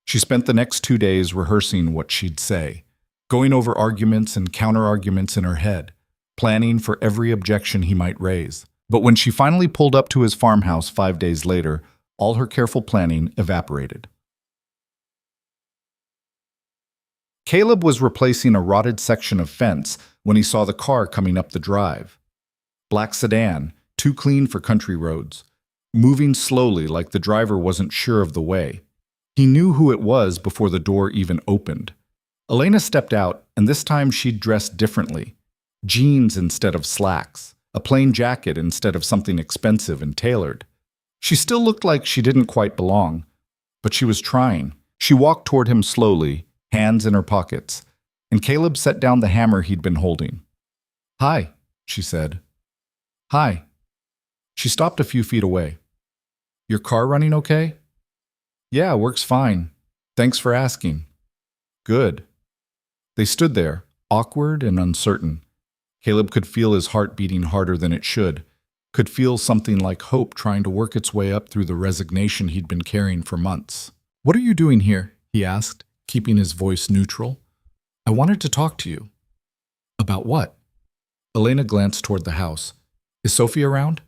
She spent the next 2 days rehearsing what she'd say, going over arguments and counter-arguments in her head, planning for every objection he might raise. But when she finally pulled up to his farmhouse 5 days later, all her careful planning evaporated. Caleb was replacing a rotted section of fence when he saw the car coming up the drive. Black sedan, too clean for country roads, moving slowly like the driver wasn't sure of the way. He knew who it was before the door even opened. Elena stepped out, and this time she'd dressed differently. Jeans instead of slacks, a plain jacket instead of something expensive and tailored. She still looked like she didn't quite belong, but she was trying. She walked toward him slowly, hands in her pockets, and Caleb set down the hammer he'd been holding. "Hi," she said. "Hi." She stopped a few feet away. "Your car running okay?" "Yeah, works fine. Thanks for asking." "Good." They stood there, awkward and uncertain. Caleb could feel his heart beating harder than it should, could feel something like hope trying to work its way up through the resignation he'd been carrying for months. "What are you doing here?" he asked, keeping his voice neutral. "I wanted to talk to you." "About what?" Elena glanced toward the house. "Is Sophie around?"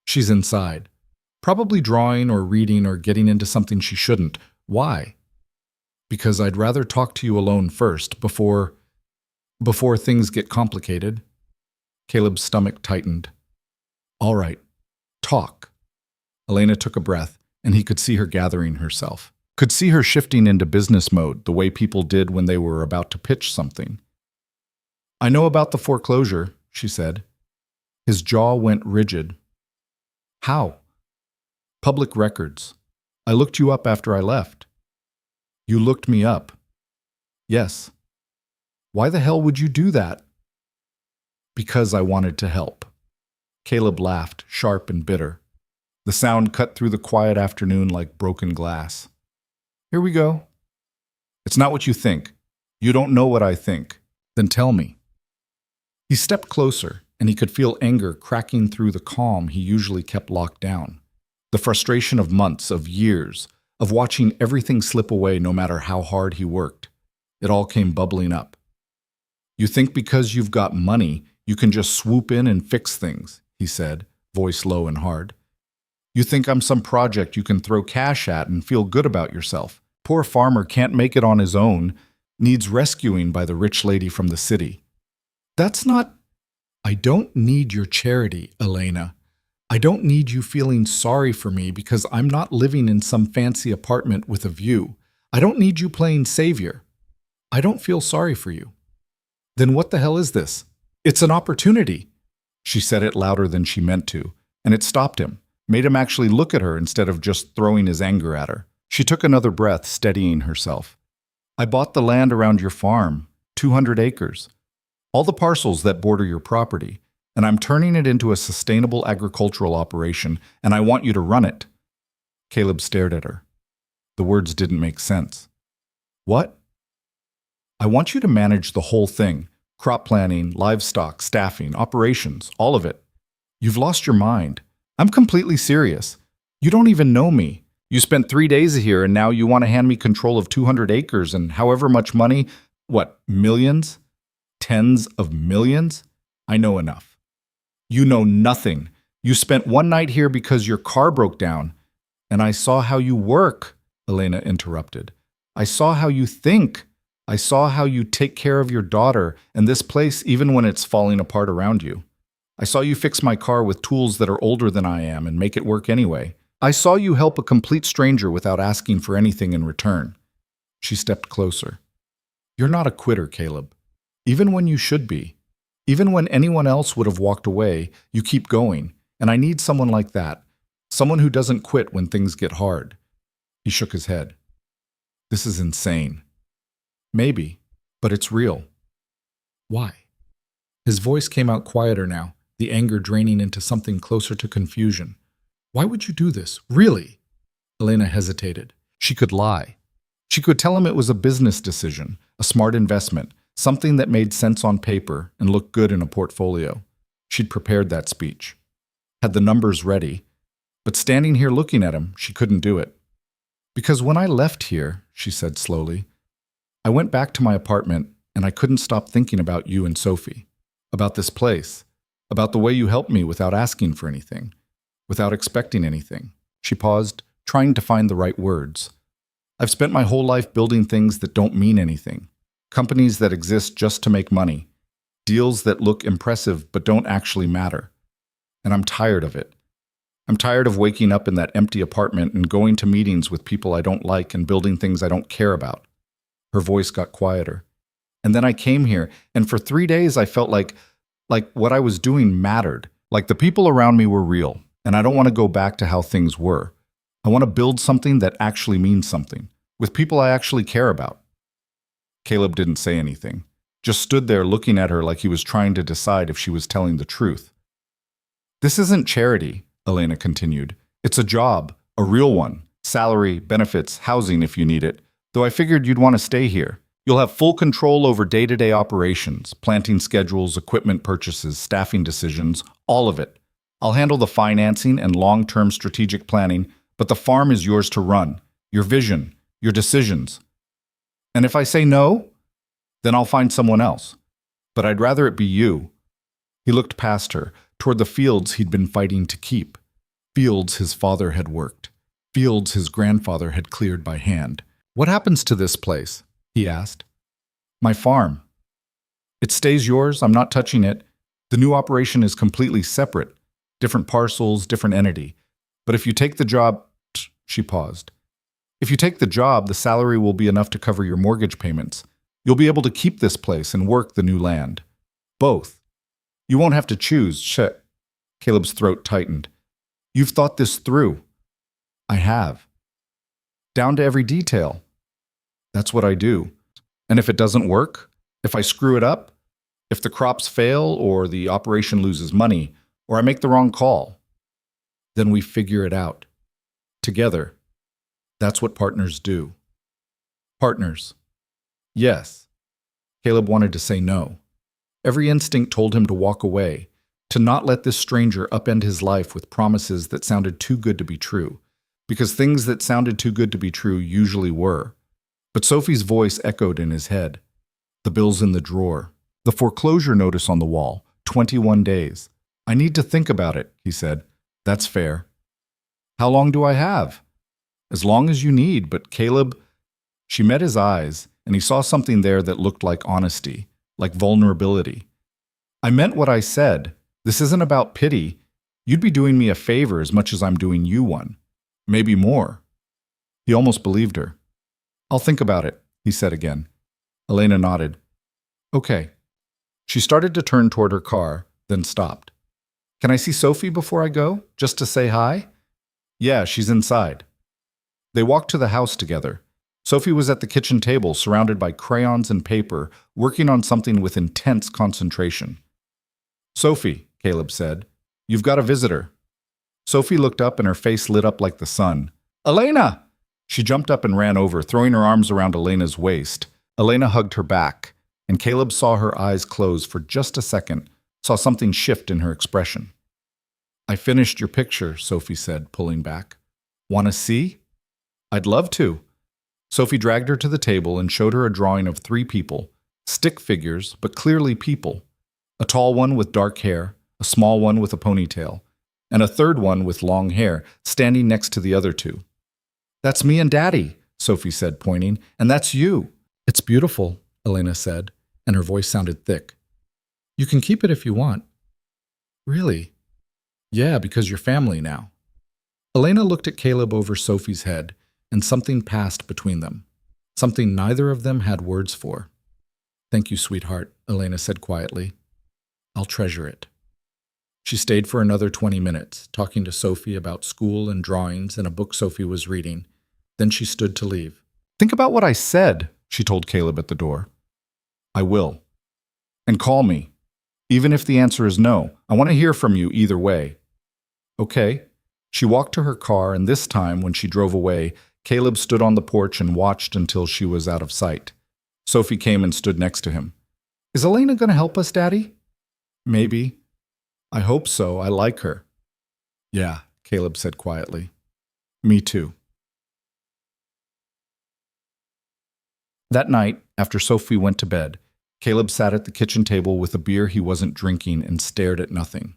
"She's inside. Probably drawing or reading or getting into something she shouldn't. Why?" "Because I'd rather talk to you alone first, before things get complicated." Caleb's stomach tightened. "All right, talk." Elena took a breath, and he could see her gathering herself. Could see her shifting into business mode, the way people did when they were about to pitch something. "I know about the foreclosure," she said. His jaw went rigid. "How?" "Public records. I looked you up after I left." "You looked me up?" "Yes." "Why the hell would you do that?" "Because I wanted to help." Caleb laughed, sharp and bitter. The sound cut through the quiet afternoon like broken glass. "Here we go." "It's not what you think. You don't know what I think." "Then tell me." He stepped closer, and he could feel anger cracking through the calm he usually kept locked down. The frustration of months, of years, of watching everything slip away no matter how hard he worked. It all came bubbling up. "You think because you've got money, you can just swoop in and fix things," he said, voice low and hard. "You think I'm some project you can throw cash at and feel good about yourself. Poor farmer can't make it on his own, needs rescuing by the rich lady from the city." "That's not—" "I don't need your charity, Elena. I don't need you feeling sorry for me because I'm not living in some fancy apartment with a view. I don't need you playing savior. I don't feel sorry for you." "Then what the hell is this?" "It's an opportunity." She said it louder than she meant to, and it stopped him, made him actually look at her instead of just throwing his anger at her. She took another breath, steadying herself. "I bought the land around your farm, 200 acres. All the parcels that border your property, and I'm turning it into a sustainable agricultural operation, and I want you to run it." Caleb stared at her. The words didn't make sense. "What?" "I want you to manage the whole thing. Crop planning, livestock, staffing, operations, all of it. You've lost your mind. I'm completely serious. You don't even know me. You spent 3 days here and now you want to hand me control of 200 acres and however much money. What, millions? Tens of millions? I know enough." "You know nothing. You spent 1 night here because your car broke down. And I saw how you work," Elena interrupted. "I saw how you think. I saw how you take care of your daughter and this place even when it's falling apart around you." I saw you fix my car with tools that are older than I am and make it work anyway. I saw you help a complete stranger without asking for anything in return. She stepped closer. You're not a quitter, Caleb. Even when you should be. Even when anyone else would have walked away, you keep going. And I need someone like that. Someone who doesn't quit when things get hard. He shook his head. This is insane. Maybe, but it's real. Why? His voice came out quieter now, the anger draining into something closer to confusion. Why would you do this? Really? Elena hesitated. She could lie. She could tell him it was a business decision, a smart investment, something that made sense on paper and looked good in a portfolio. She'd prepared that speech. Had the numbers ready. But standing here looking at him, she couldn't do it. Because when I left here, she said slowly, I went back to my apartment and I couldn't stop thinking about you and Sophie, about this place, about the way you helped me without asking for anything, without expecting anything. She paused, trying to find the right words. I've spent my whole life building things that don't mean anything, companies that exist just to make money, deals that look impressive but don't actually matter. And I'm tired of it. I'm tired of waking up in that empty apartment and going to meetings with people I don't like and building things I don't care about. Her voice got quieter. And then I came here, and for 3 days I felt like what I was doing mattered, like the people around me were real, and I don't want to go back to how things were. I want to build something that actually means something, with people I actually care about. Caleb didn't say anything, just stood there looking at her like he was trying to decide if she was telling the truth. This isn't charity, Elena continued. It's a job, a real one. Salary, benefits, housing if you need it. Though I figured you'd want to stay here. You'll have full control over day-to-day operations, planting schedules, equipment purchases, staffing decisions, all of it. I'll handle the financing and long-term strategic planning, but the farm is yours to run. Your vision, your decisions. And if I say no, then I'll find someone else. But I'd rather it be you. He looked past her, toward the fields he'd been fighting to keep. Fields his father had worked. Fields his grandfather had cleared by hand. What happens to this place? He asked. My farm. It stays yours, I'm not touching it. The new operation is completely separate. Different parcels, different entity. But if you take the job, she paused. If you take the job, the salary will be enough to cover your mortgage payments. You'll be able to keep this place and work the new land. Both. You won't have to choose. Shit. Caleb's throat tightened. You've thought this through. I have. Down to every detail. That's what I do. And if it doesn't work, if I screw it up, if the crops fail or the operation loses money, or I make the wrong call, then we figure it out. Together. That's what partners do. Partners. Yes. Caleb wanted to say no. Every instinct told him to walk away, to not let this stranger upend his life with promises that sounded too good to be true, because things that sounded too good to be true usually were. But Sophie's voice echoed in his head. The bills in the drawer. The foreclosure notice on the wall. 21 days. I need to think about it, he said. That's fair. How long do I have? As long as you need, but Caleb... She met his eyes, and he saw something there that looked like honesty, like vulnerability. I meant what I said. This isn't about pity. You'd be doing me a favor as much as I'm doing you one. Maybe more. He almost believed her. I'll think about it, he said again. Elena nodded. Okay. She started to turn toward her car, then stopped. Can I see Sophie before I go, just to say hi? Yeah, she's inside. They walked to the house together. Sophie was at the kitchen table, surrounded by crayons and paper, working on something with intense concentration. Sophie, Caleb said, you've got a visitor. Sophie looked up and her face lit up like the sun. Elena! She jumped up and ran over, throwing her arms around Elena's waist. Elena hugged her back, and Caleb saw her eyes close for just a second, saw something shift in her expression. I finished your picture, Sophie said, pulling back. Want to see? I'd love to. Sophie dragged her to the table and showed her a drawing of 3 people, stick figures, but clearly people. A tall one with dark hair, a small one with a ponytail, and a third one with long hair, standing next to the other 2. That's me and Daddy, Sophie said, pointing, and that's you. It's beautiful, Elena said, and her voice sounded thick. You can keep it if you want. Really? Yeah, because you're family now. Elena looked at Caleb over Sophie's head, and something passed between them. Something neither of them had words for. Thank you, sweetheart, Elena said quietly. I'll treasure it. She stayed for another 20 minutes, talking to Sophie about school and drawings and a book Sophie was reading. Then she stood to leave. Think about what I said, she told Caleb at the door. I will. And call me. Even if the answer is no, I want to hear from you either way. Okay. She walked to her car, and this time, when she drove away, Caleb stood on the porch and watched until she was out of sight. Sophie came and stood next to him. Is Elena going to help us, Daddy? Maybe. I hope so. I like her. Yeah, Caleb said quietly. Me too. That night, after Sophie went to bed, Caleb sat at the kitchen table with a beer he wasn't drinking and stared at nothing.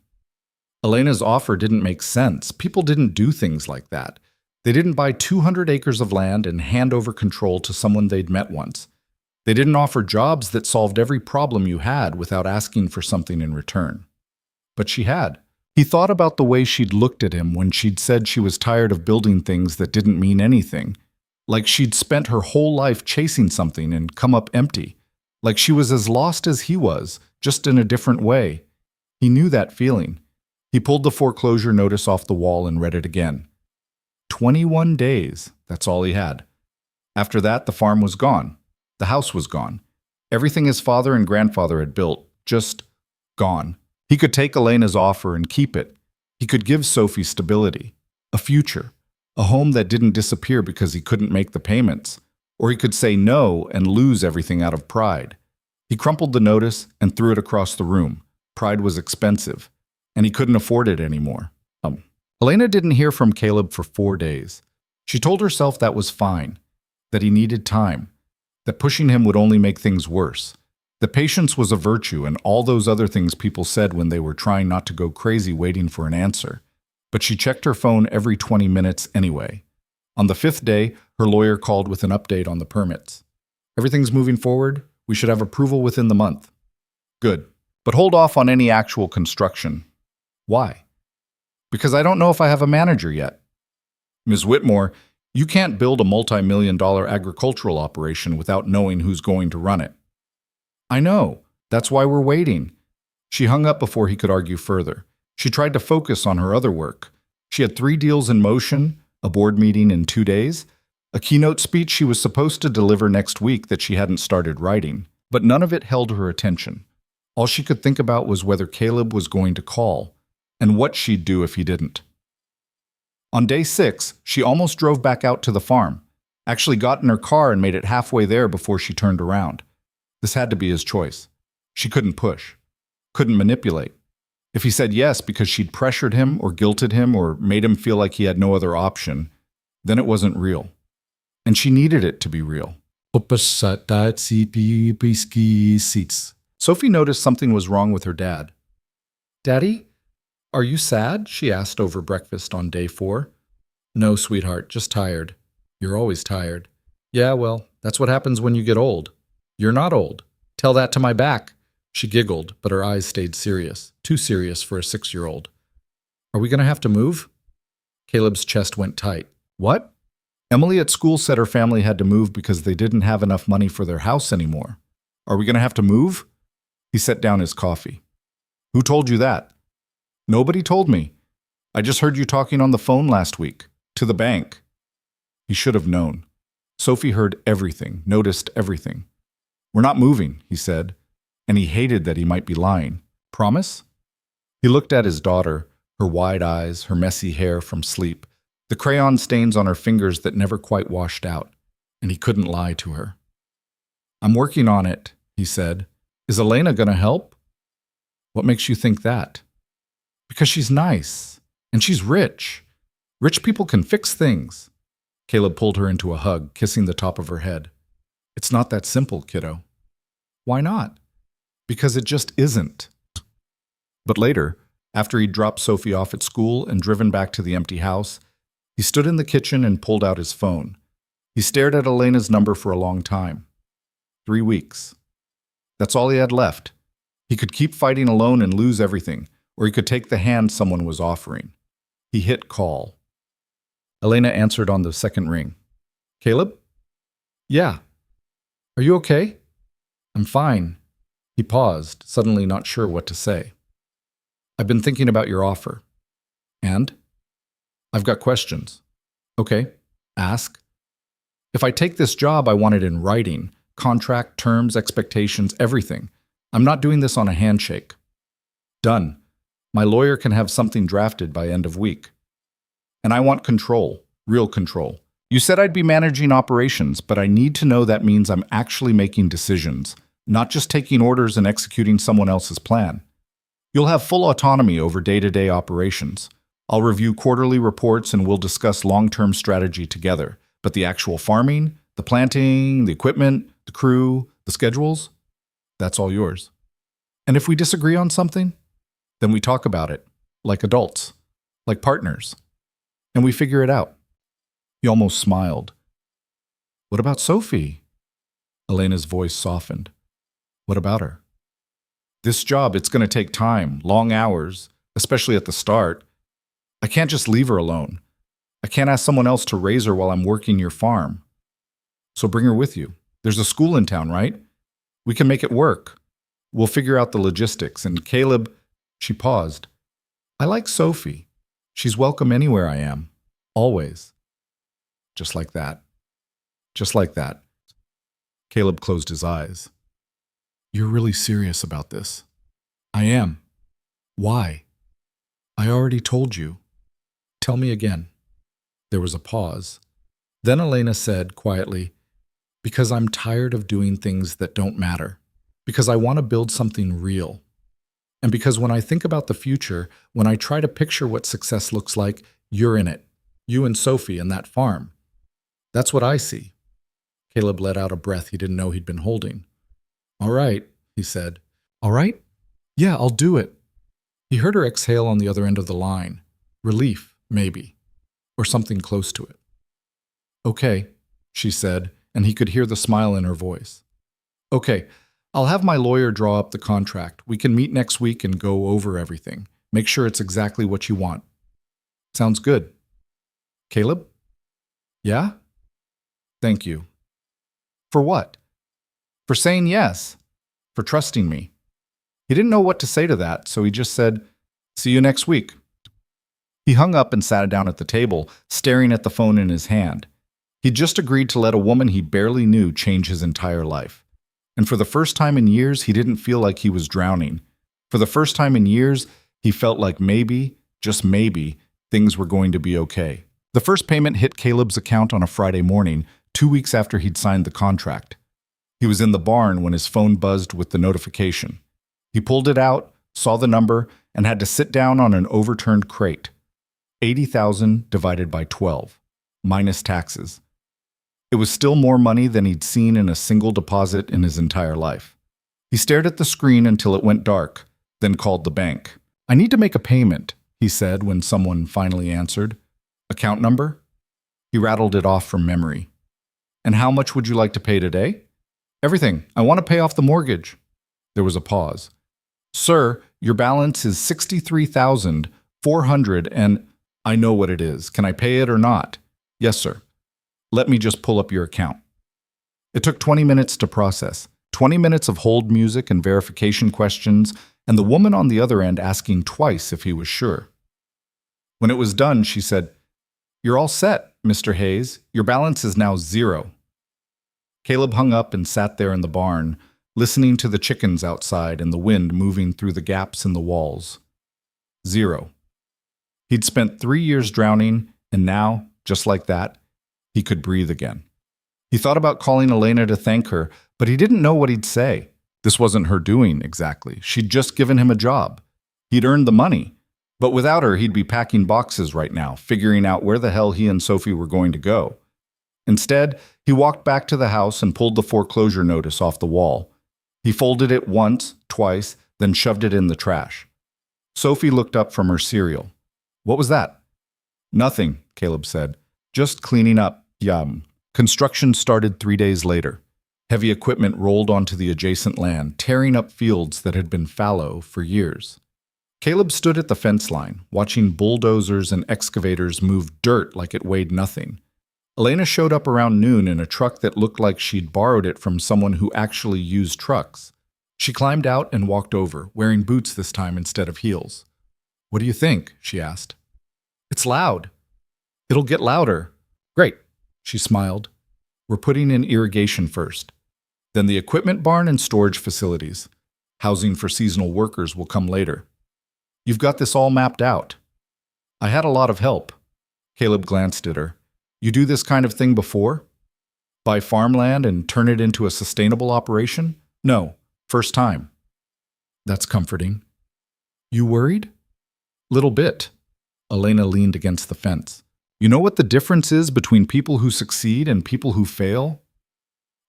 Elena's offer didn't make sense. People didn't do things like that. They didn't buy 200 acres of land and hand over control to someone they'd met once. They didn't offer jobs that solved every problem you had without asking for something in return. But she had. He thought about the way she'd looked at him when she'd said she was tired of building things that didn't mean anything. Like she'd spent her whole life chasing something and come up empty. Like she was as lost as he was, just in a different way. He knew that feeling. He pulled the foreclosure notice off the wall and read it again. 21 days, that's all he had. After that, the farm was gone. The house was gone. Everything his father and grandfather had built, just gone. He could take Elena's offer and keep it. He could give Sophie stability, a future, a home that didn't disappear because he couldn't make the payments. Or he could say no and lose everything out of pride. He crumpled the notice and threw it across the room. Pride was expensive, and he couldn't afford it anymore. Elena didn't hear from Caleb for 4 days. She told herself that was fine, that he needed time, that pushing him would only make things worse. That patience was a virtue and all those other things people said when they were trying not to go crazy waiting for an answer. But she checked her phone every 20 minutes anyway. On the 5th day, her lawyer called with an update on the permits. Everything's moving forward. We should have approval within the month. Good. But hold off on any actual construction. Why? Because I don't know if I have a manager yet. Ms. Whitmore, you can't build a multi-million-dollar agricultural operation without knowing who's going to run it. I know. That's why we're waiting. She hung up before he could argue further. She tried to focus on her other work. She had 3 deals in motion, a board meeting in 2 days, a keynote speech she was supposed to deliver next week that she hadn't started writing. But none of it held her attention. All she could think about was whether Caleb was going to call, and what she'd do if he didn't. On day 6, she almost drove back out to the farm, actually got in her car and made it halfway there before she turned around. This had to be his choice. She couldn't push, couldn't manipulate. If he said yes because she'd pressured him or guilted him or made him feel like he had no other option, then it wasn't real. And she needed it to be real. Sophie noticed something was wrong with her dad. Daddy? Are you sad? She asked over breakfast on day 4. No, sweetheart, just tired. You're always tired. Yeah, well, that's what happens when you get old. You're not old. Tell that to my back. She giggled, but her eyes stayed serious. Too serious for a 6-year-old. Are we going to have to move? Caleb's chest went tight. What? Emily at school said her family had to move because they didn't have enough money for their house anymore. Are we going to have to move? He set down his coffee. Who told you that? Nobody told me. I just heard you talking on the phone last week. To the bank. He should have known. Sophie heard everything, noticed everything. We're not moving, he said, and he hated that he might be lying. Promise? He looked at his daughter, her wide eyes, her messy hair from sleep, the crayon stains on her fingers that never quite washed out, and he couldn't lie to her. I'm working on it, he said. Is Elena going to help? What makes you think that? Because she's nice, and she's rich. Rich people can fix things. Caleb pulled her into a hug, kissing the top of her head. It's not that simple, kiddo. Why not? Because it just isn't. But later, after he'd dropped Sophie off at school and driven back to the empty house, he stood in the kitchen and pulled out his phone. He stared at Elena's number for a long time. 3 weeks. That's all he had left. He could keep fighting alone and lose everything, or he could take the hand someone was offering. He hit call. Elena answered on the second ring. Caleb? Yeah. Are you okay? I'm fine. He paused, suddenly not sure what to say. I've been thinking about your offer. And? I've got questions. Okay, ask. If I take this job, I want it in writing. Contract, terms, expectations, everything. I'm not doing this on a handshake. Done. My lawyer can have something drafted by end of week. And I want control, real control. You said I'd be managing operations, but I need to know that means I'm actually making decisions, not just taking orders and executing someone else's plan. You'll have full autonomy over day-to-day operations. I'll review quarterly reports and we'll discuss long-term strategy together. But the actual farming, the planting, the equipment, the crew, the schedules, that's all yours. And if we disagree on something, then we talk about it, like adults, like partners, and we figure it out. He almost smiled. What about Sophie? Elena's voice softened. What about her? This job, it's going to take time, long hours, especially at the start. I can't just leave her alone. I can't ask someone else to raise her while I'm working your farm. So bring her with you. There's a school in town, right? We can make it work. We'll figure out the logistics. And Caleb, she paused. I like Sophie. She's welcome anywhere I am. Always. Just like that. Just like that. Caleb closed his eyes. You're really serious about this. I am. Why? I already told you. Tell me again. There was a pause. Then Elena said quietly, because I'm tired of doing things that don't matter. Because I want to build something real. And because when I think about the future, when I try to picture what success looks like, you're in it. You and Sophie and that farm. That's what I see. Caleb let out a breath he didn't know he'd been holding. All right, he said. All right? Yeah, I'll do it. He heard her exhale on the other end of the line. Relief, maybe. Or something close to it. Okay, she said, and he could hear the smile in her voice. Okay, I'll have my lawyer draw up the contract. We can meet next week and go over everything. Make sure it's exactly what you want. Sounds good. Caleb? Yeah? Thank you. For what? For saying yes. For trusting me. He didn't know what to say to that, so he just said, see you next week. He hung up and sat down at the table, staring at the phone in his hand. He'd just agreed to let a woman he barely knew change his entire life. And for the first time in years, he didn't feel like he was drowning. For the first time in years, he felt like maybe, just maybe, things were going to be okay. The first payment hit Caleb's account on a Friday morning, 2 weeks after he'd signed the contract. He was in the barn when his phone buzzed with the notification. He pulled it out, saw the number, and had to sit down on an overturned crate. 80,000 divided by 12, minus taxes. It was still more money than he'd seen in a single deposit in his entire life. He stared at the screen until it went dark, then called the bank. I need to make a payment, he said when someone finally answered. Account number? He rattled it off from memory. And how much would you like to pay today? Everything. I want to pay off the mortgage. There was a pause. Sir, your balance is $63,400 and I know what it is. Can I pay it or not? Yes, sir. Let me just pull up your account. It took 20 minutes to process. 20 minutes of hold music and verification questions, and the woman on the other end asking twice if he was sure. When it was done, she said, You're all set, Mr. Hayes. Your balance is now 0. Caleb hung up and sat there in the barn, listening to the chickens outside and the wind moving through the gaps in the walls. 0. He'd spent 3 years drowning, and now, just like that, he could breathe again. He thought about calling Elena to thank her, but he didn't know what he'd say. This wasn't her doing, exactly. She'd just given him a job. He'd earned the money. But without her, he'd be packing boxes right now, figuring out where the hell he and Sophie were going to go. Instead, he walked back to the house and pulled the foreclosure notice off the wall. He folded it once, twice, then shoved it in the trash. Sophie looked up from her cereal. What was that? Nothing, Caleb said. Just cleaning up. Yum. Construction started 3 days later. Heavy equipment rolled onto the adjacent land, tearing up fields that had been fallow for years. Caleb stood at the fence line, watching bulldozers and excavators move dirt like it weighed nothing. Elena showed up around noon in a truck that looked like she'd borrowed it from someone who actually used trucks. She climbed out and walked over, wearing boots this time instead of heels. "What do you think?" she asked. "It's loud." "It'll get louder." "Great," she smiled. "We're putting in irrigation first. Then the equipment barn and storage facilities. Housing for seasonal workers will come later. You've got this all mapped out." "I had a lot of help." Caleb glanced at her. "You do this kind of thing before? Buy farmland and turn it into a sustainable operation?" "No, first time." "That's comforting." "You worried?" "Little bit." Elena leaned against the fence. "You know what the difference is between people who succeed and people who fail?"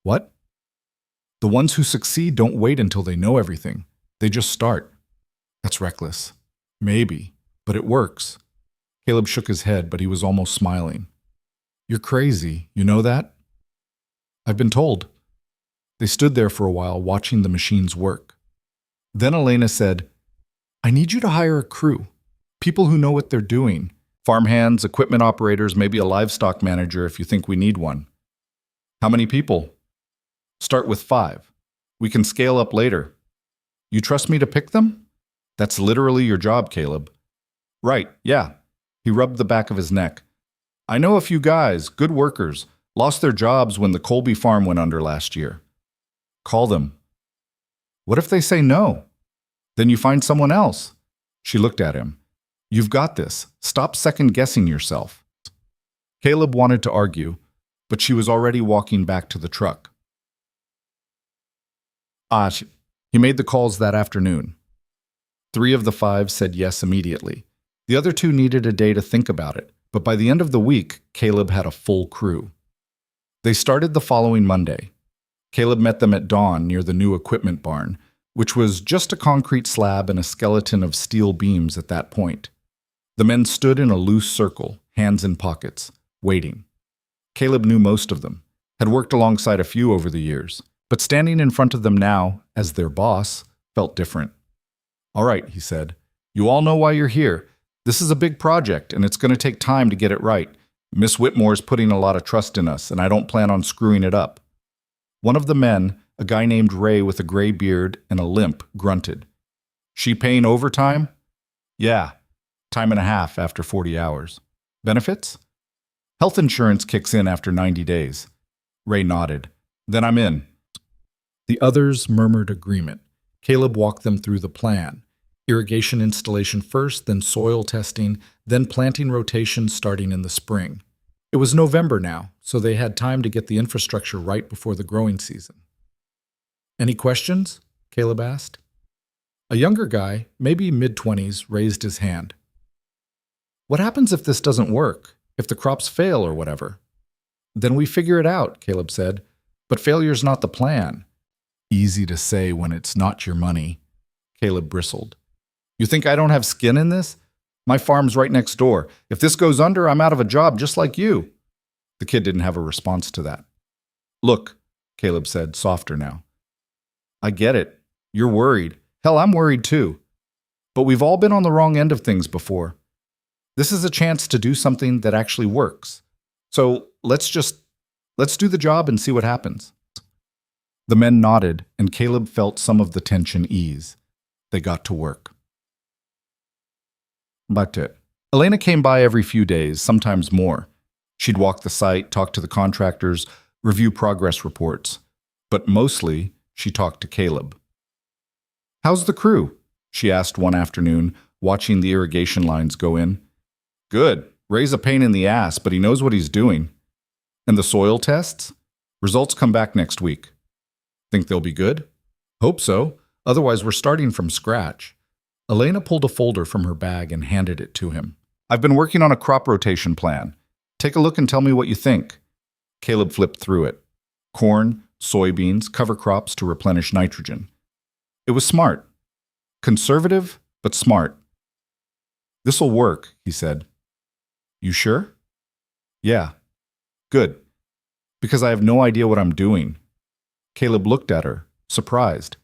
"What?" "The ones who succeed don't wait until they know everything. They just start." "That's reckless." "Maybe, but it works." Caleb shook his head, but he was almost smiling. "You're crazy, you know that?" "I've been told." They stood there for a while, watching the machines work. Then Elena said, "I need you to hire a crew. People who know what they're doing. Farmhands, equipment operators, maybe a livestock manager if you think we need one." "How many people?" "Start with 5. We can scale up later." "You trust me to pick them?" "That's literally your job, Caleb." "Right, yeah." He rubbed the back of his neck. "I know a few guys, good workers, lost their jobs when the Colby farm went under last year." "Call them." "What if they say no?" "Then you find someone else." She looked at him. "You've got this. Stop second-guessing yourself." Caleb wanted to argue, but she was already walking back to the truck. He made the calls that afternoon. 3 of the 5 said yes immediately. The other 2 needed a day to think about it, but by the end of the week, Caleb had a full crew. They started the following Monday. Caleb met them at dawn near the new equipment barn, which was just a concrete slab and a skeleton of steel beams at that point. The men stood in a loose circle, hands in pockets, waiting. Caleb knew most of them, had worked alongside a few over the years, but standing in front of them now, as their boss, felt different. "All right," he said. "You all know why you're here. This is a big project, and it's going to take time to get it right. Miss Whitmore's putting a lot of trust in us, and I don't plan on screwing it up." One of the men, a guy named Ray with a gray beard and a limp, grunted. "She paying overtime?" "Yeah, time and a half after 40 hours. "Benefits?" "Health insurance kicks in after 90 days. Ray nodded. "Then I'm in." The others murmured agreement. Caleb walked them through the plan. Irrigation installation first, then soil testing, then planting rotation starting in the spring. It was November now, so they had time to get the infrastructure right before the growing season. "Any questions?" Caleb asked. A younger guy, maybe mid-20s, raised his hand. "What happens if this doesn't work? If the crops fail or whatever?" "Then we figure it out," Caleb said. "But failure's not the plan." "Easy to say when it's not your money." Caleb bristled. "You think I don't have skin in this? My farm's right next door. If this goes under, I'm out of a job just like you." The kid didn't have a response to that. "Look," Caleb said, softer now. "I get it. You're worried. Hell, I'm worried too. But we've all been on the wrong end of things before. This is a chance to do something that actually works. So let's do the job and see what happens." The men nodded, and Caleb felt some of the tension ease. They got to work. But Elena came by every few days, sometimes more. She'd walk the site, talk to the contractors, review progress reports. But mostly, she talked to Caleb. "How's the crew?" she asked one afternoon, watching the irrigation lines go in. "Good. Ray's a pain in the ass, but he knows what he's doing." "And the soil tests?" "Results come back next week." "Think they'll be good?" "Hope so. Otherwise, we're starting from scratch." Elena pulled a folder from her bag and handed it to him. "I've been working on a crop rotation plan. Take a look and tell me what you think." Caleb flipped through it. Corn, soybeans, cover crops to replenish nitrogen. It was smart. Conservative, but smart. "This'll work," he said. "You sure?" "Yeah." "Good. Because I have no idea what I'm doing." Caleb looked at her, surprised.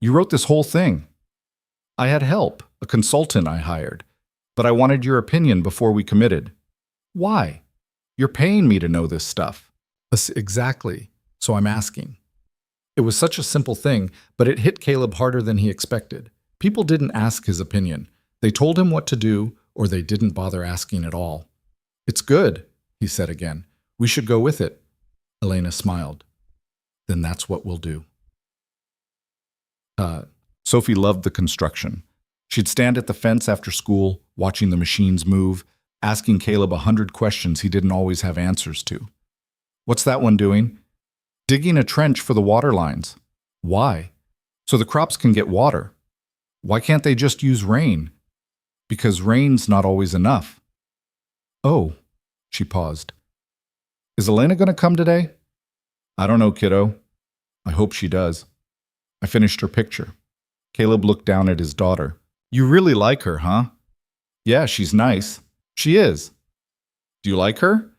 "You wrote this whole thing." "I had help." a consultant I hired. But I wanted your opinion before we committed. Why? You're paying me to know this stuff. Exactly. So I'm asking. It was such a simple thing, but it hit Caleb harder than he expected. People didn't ask his opinion. They told him what to do, or they didn't bother asking at all. It's good, he said again. We should go with it. Elena smiled. Then that's what we'll do. Sophie loved the construction. She'd stand at the fence after school, watching the machines move, asking Caleb 100 questions he didn't always have answers to. What's that one doing? Digging a trench for the water lines. Why? So the crops can get water. Why can't they just use rain? Because rain's not always enough. Oh, she paused. Is Elena going to come today? I don't know, kiddo. I hope she does. I finished her picture. Caleb looked down at his daughter. You really like her, huh? Yeah, she's nice. She is. Do you like her?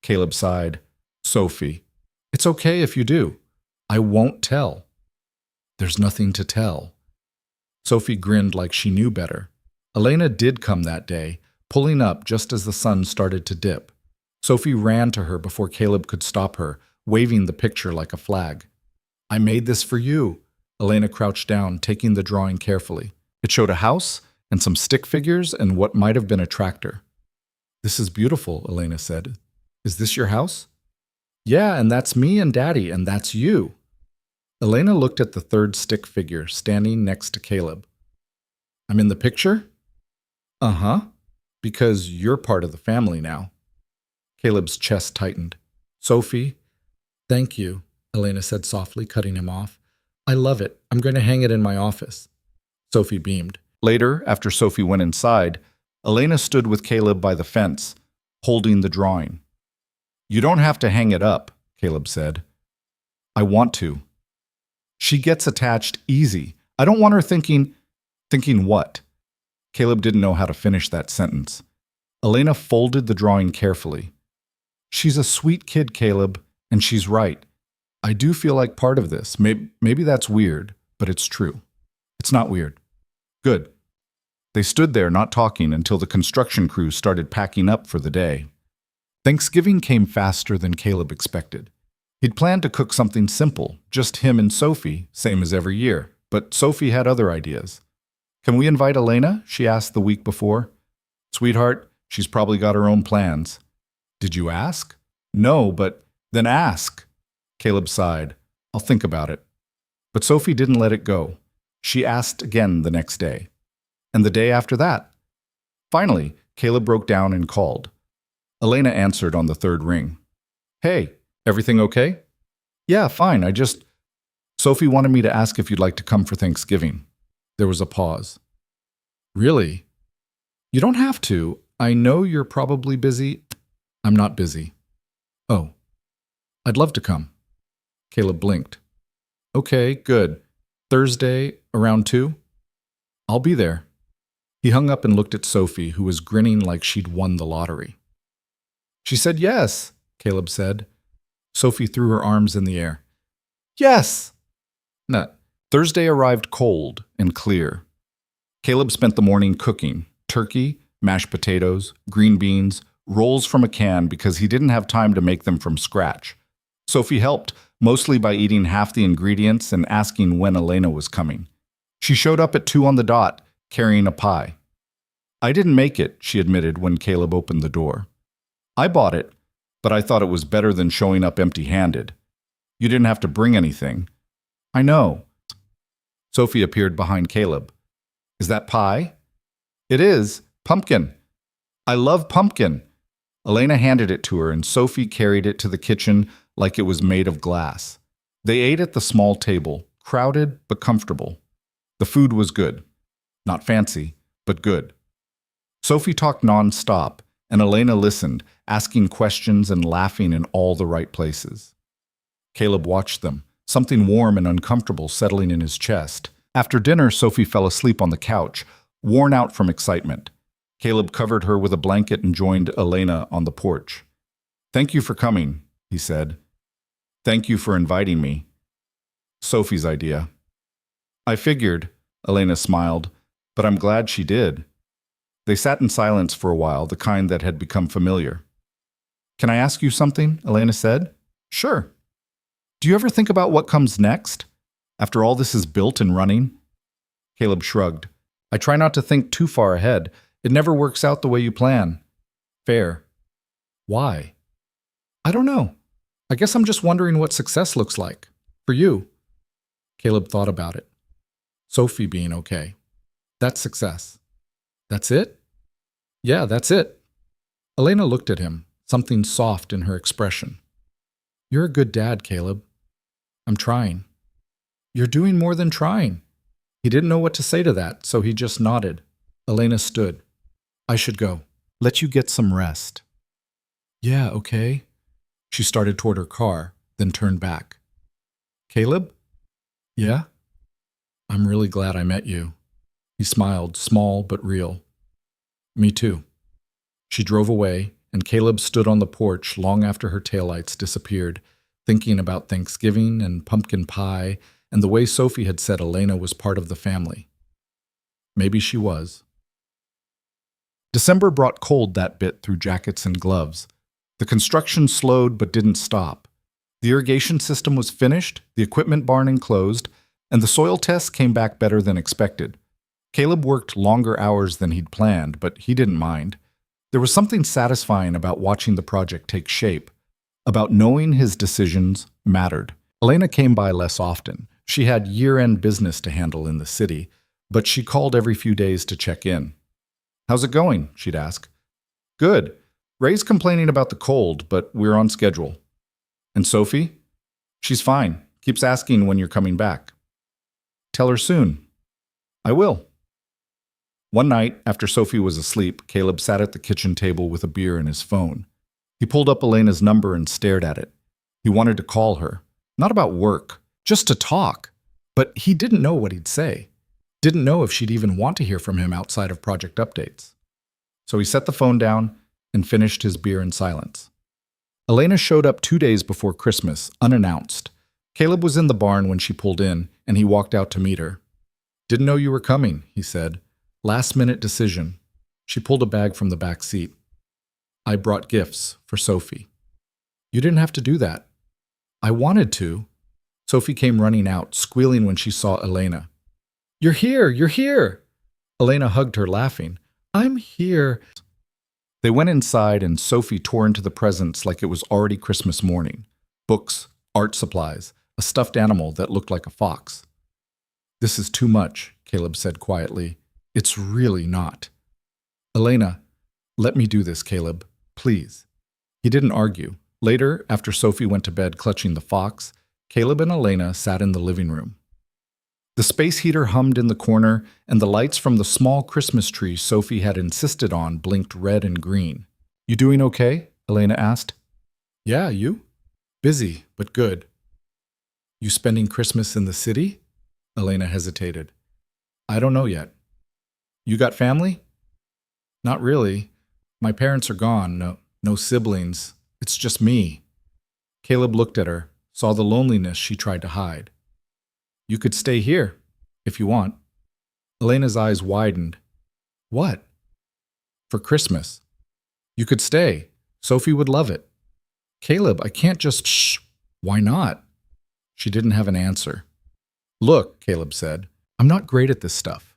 Caleb sighed. Sophie. It's okay if you do. I won't tell. There's nothing to tell. Sophie grinned like she knew better. Elena did come that day, pulling up just as the sun started to dip. Sophie ran to her before Caleb could stop her, waving the picture like a flag. I made this for you. Elena crouched down, taking the drawing carefully. It showed a house and some stick figures and what might have been a tractor. This is beautiful, Elena said. Is this your house? Yeah, and that's me and Daddy, and that's you. Elena looked at the third stick figure standing next to Caleb. I'm in the picture? Uh-huh, because you're part of the family now. Caleb's chest tightened. Sophie, thank you, Elena said softly, cutting him off. I love it. I'm going to hang it in my office. Sophie beamed. Later, after Sophie went inside, Elena stood with Caleb by the fence, holding the drawing. You don't have to hang it up, Caleb said. I want to. She gets attached easy. I don't want her thinking what? Caleb didn't know how to finish that sentence. Elena folded the drawing carefully. She's a sweet kid, Caleb, and she's right. I do feel like part of this. Maybe that's weird, but it's true. It's not weird. Good. They stood there not talking until the construction crew started packing up for the day. Thanksgiving came faster than Caleb expected. He'd planned to cook something simple, just him and Sophie, same as every year, but Sophie had other ideas. Can we invite Elena? She asked the week before. Sweetheart, she's probably got her own plans. Did you ask? No, but then ask. Caleb sighed. I'll think about it. But Sophie didn't let it go. She asked again the next day. And the day after that. Finally, Caleb broke down and called. Elena answered on the third ring. Hey, everything okay? Yeah, fine. Sophie wanted me to ask if you'd like to come for Thanksgiving. There was a pause. Really? You don't have to. I know you're probably busy. I'm not busy. Oh, I'd love to come. Caleb blinked. Okay, good. Thursday, around 2? I'll be there. He hung up and looked at Sophie, who was grinning like she'd won the lottery. She said yes, Caleb said. Sophie threw her arms in the air. Yes! No. Thursday arrived cold and clear. Caleb spent the morning cooking turkey, mashed potatoes, green beans, rolls from a can because he didn't have time to make them from scratch. Sophie helped, mostly by eating half the ingredients and asking when Elena was coming. She showed up at 2 on the dot, carrying a pie. I didn't make it, she admitted when Caleb opened the door. I bought it, but I thought it was better than showing up empty-handed. You didn't have to bring anything. I know. Sophie appeared behind Caleb. Is that pie? It is. Pumpkin. I love pumpkin. Elena handed it to her, and Sophie carried it to the kitchen like it was made of glass. They ate at the small table, crowded but comfortable. The food was good. Not fancy, but good. Sophie talked non-stop, and Elena listened, asking questions and laughing in all the right places. Caleb watched them, something warm and uncomfortable settling in his chest. After dinner, Sophie fell asleep on the couch, worn out from excitement. Caleb covered her with a blanket and joined Elena on the porch. Thank you for coming, he said. Thank you for inviting me. Sophie's idea. I figured, Elena smiled. but I'm glad she did. They sat in silence for a while, the kind that had become familiar. Can I ask you something? Elena said. Sure. Do you ever think about what comes next? After all this is built and running? Caleb shrugged. I try not to think too far ahead. It never works out the way you plan. Fair. Why? I don't know. I guess I'm just wondering what success looks like. For you. Caleb thought about it. Sophie being okay. That's success. That's it? Yeah, that's it. Elena looked at him, something soft in her expression. You're a good dad, Caleb. I'm trying. You're doing more than trying. He didn't know what to say to that, so he just nodded. Elena stood. I should go. Let you get some rest. Yeah, okay. She started toward her car, then turned back. Caleb? Yeah? I'm really glad I met you. He smiled, small but real. Me too. She drove away, and Caleb stood on the porch long after her taillights disappeared, thinking about Thanksgiving and pumpkin pie and the way Sophie had said Elena was part of the family. Maybe she was. December brought cold that bit through jackets and gloves. The construction slowed but didn't stop. The irrigation system was finished, the equipment barn enclosed, and the soil tests came back better than expected. Caleb worked longer hours than he'd planned, but he didn't mind. There was something satisfying about watching the project take shape, about knowing his decisions mattered. Elena came by less often. She had year-end business to handle in the city, but she called every few days to check in. How's it going? She'd ask. Good. Ray's complaining about the cold, but we're on schedule. And Sophie? She's fine. Keeps asking when you're coming back. Tell her soon. I will. One night, after Sophie was asleep, Caleb sat at the kitchen table with a beer and his phone. He pulled up Elena's number and stared at it. He wanted to call her. Not about work, just to talk. But he didn't know what he'd say. Didn't know if she'd even want to hear from him outside of project updates. So he set the phone down and finished his beer in silence. Elena showed up 2 days before Christmas, unannounced. Caleb was in the barn when she pulled in, and he walked out to meet her. Didn't know you were coming, he said. Last-minute decision. She pulled a bag from the back seat. I brought gifts for Sophie. You didn't have to do that. I wanted to. Sophie came running out, squealing when she saw Elena. You're here! You're here! Elena hugged her, laughing. I'm here. They went inside, and Sophie tore into the presents like it was already Christmas morning. Books, art supplies, a stuffed animal that looked like a fox. This is too much, Caleb said quietly. It's really not. Elena, let me do this, Caleb. Please. He didn't argue. Later, after Sophie went to bed clutching the fox, Caleb and Elena sat in the living room. The space heater hummed in the corner, and the lights from the small Christmas tree Sophie had insisted on blinked red and green. You doing okay? Elena asked. Yeah, you? Busy, but good. You spending Christmas in the city? Elena hesitated. I don't know yet. You got family? Not really. My parents are gone. No siblings. It's just me. Caleb looked at her, saw the loneliness she tried to hide. You could stay here, if you want. Elena's eyes widened. What? For Christmas. You could stay. Sophie would love it. Caleb, I can't just... Shh. Why not? She didn't have an answer. Look, Caleb said, I'm not great at this stuff,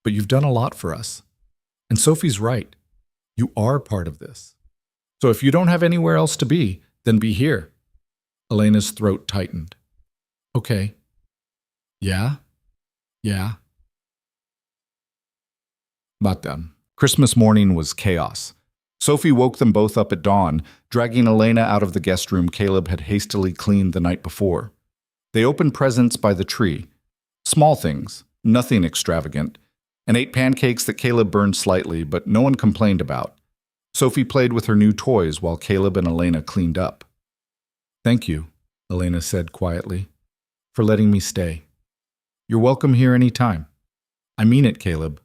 but you've done a lot for us. And Sophie's right. You are part of this. So if you don't have anywhere else to be, then be here. Elena's throat tightened. Okay. Yeah? But then, Christmas morning was chaos. Sophie woke them both up at dawn, dragging Elena out of the guest room Caleb had hastily cleaned the night before. They opened presents by the tree. Small things, nothing extravagant, and ate pancakes that Caleb burned slightly, but no one complained about. Sophie played with her new toys while Caleb and Elena cleaned up. Thank you, Elena said quietly, for letting me stay. You're welcome here any time. I mean it, Caleb.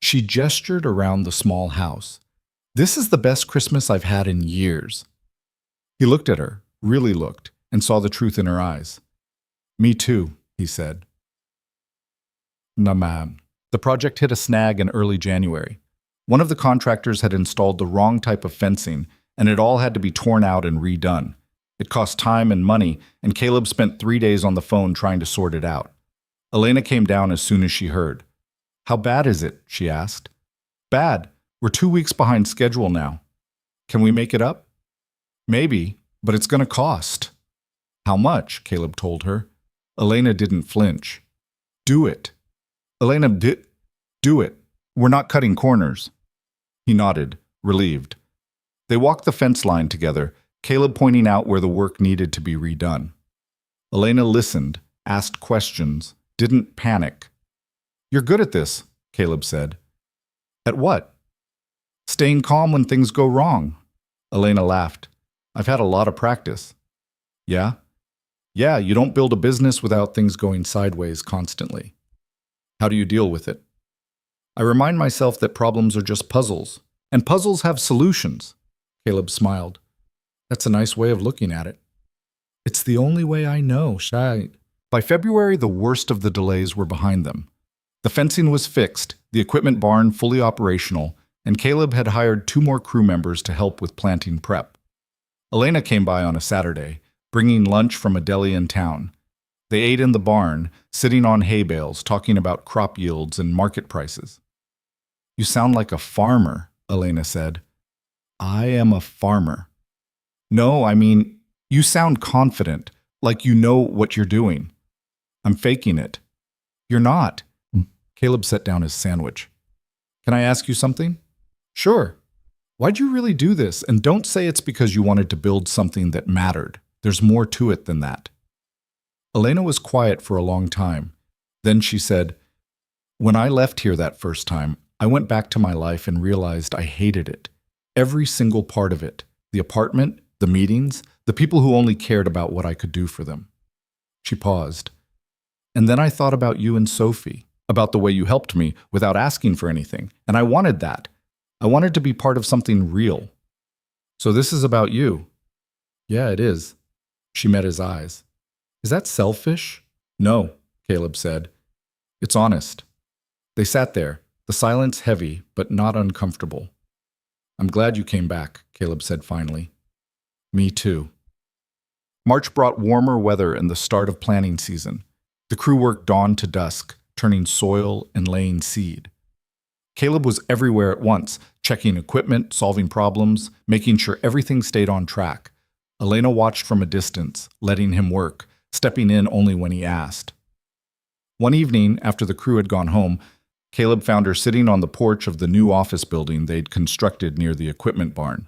She gestured around the small house. This is the best Christmas I've had in years. He looked at her, really looked, and saw the truth in her eyes. Me too, he said. Nah, man. The project hit a snag in early January. One of the contractors had installed the wrong type of fencing, and it all had to be torn out and redone. It cost time and money, and Caleb spent 3 days on the phone trying to sort it out. Elena came down as soon as she heard. "How bad is it?" she asked. "Bad. We're 2 weeks behind schedule now. Can we make it up?" "Maybe, but it's going to cost." "How much?" Caleb told her. Elena didn't flinch. "Do it." "Elena, do it. We're not cutting corners." He nodded, relieved. They walked the fence line together, Caleb pointing out where the work needed to be redone. Elena listened, asked questions, didn't panic. "You're good at this," Caleb said. "At what?" "Staying calm when things go wrong." Elena laughed. "I've had a lot of practice." "Yeah?" "Yeah, you don't build a business without things going sideways constantly." "How do you deal with it?" "I remind myself that problems are just puzzles, and puzzles have solutions." Caleb smiled. "That's a nice way of looking at it." "It's the only way I know, Shai." By February, the worst of the delays were behind them. The fencing was fixed, the equipment barn fully operational, and Caleb had hired 2 more crew members to help with planting prep. Elena came by on a Saturday, bringing lunch from a deli in town. They ate in the barn, sitting on hay bales, talking about crop yields and market prices. "You sound like a farmer," Elena said. "I am a farmer." "No, I mean, you sound confident, like you know what you're doing." "I'm faking it." "You're not." Caleb set down his sandwich. "Can I ask you something?" "Sure." "Why'd you really do this? And don't say it's because you wanted to build something that mattered. There's more to it than that." Elena was quiet for a long time. Then she said, "When I left here that first time, I went back to my life and realized I hated it. Every single part of it. The apartment, the meetings, the people who only cared about what I could do for them." She paused. "And then I thought about you and Sophie, about the way you helped me without asking for anything, and I wanted that. I wanted to be part of something real." "So this is about you?" "Yeah, it is." She met his eyes. "Is that selfish?" "No," Caleb said. "It's honest." They sat there, the silence heavy but not uncomfortable. "I'm glad you came back," Caleb said finally. "Me too." March brought warmer weather and the start of planting season. The crew worked dawn to dusk, turning soil and laying seed. Caleb was everywhere at once, checking equipment, solving problems, making sure everything stayed on track. Elena watched from a distance, letting him work, stepping in only when he asked. One evening, after the crew had gone home, Caleb found her sitting on the porch of the new office building they'd constructed near the equipment barn.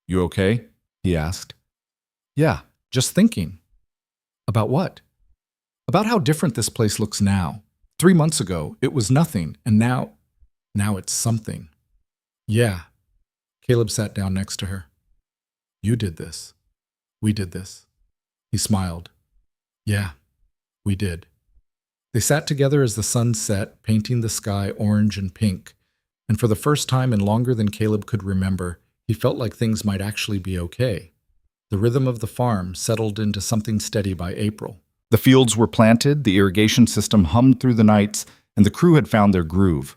"You okay?" he asked. "Yeah, just thinking." "About what?" "About how different this place looks now. 3 months ago, it was nothing, and now it's something." "Yeah." Caleb sat down next to her. "You did this. We did this." He smiled. "Yeah, we did." They sat together as the sun set, painting the sky orange and pink, and for the first time in longer than Caleb could remember, he felt like things might actually be okay. The rhythm of the farm settled into something steady by April. The fields were planted, the irrigation system hummed through the nights, and the crew had found their groove.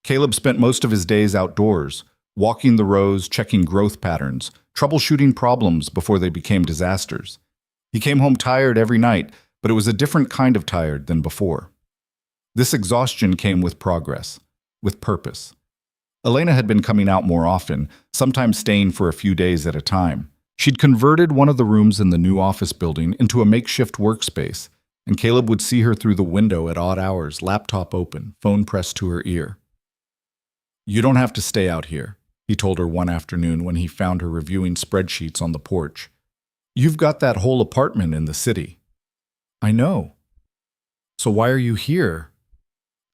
Caleb spent most of his days outdoors, walking the rows, checking growth patterns, troubleshooting problems before they became disasters. He came home tired every night, but it was a different kind of tired than before. This exhaustion came with progress, with purpose. Elena had been coming out more often, sometimes staying for a few days at a time. She'd converted one of the rooms in the new office building into a makeshift workspace, and Caleb would see her through the window at odd hours, laptop open, phone pressed to her ear. "You don't have to stay out here," he told her one afternoon when he found her reviewing spreadsheets on the porch. "You've got that whole apartment in the city." "I know." "So why are you here?"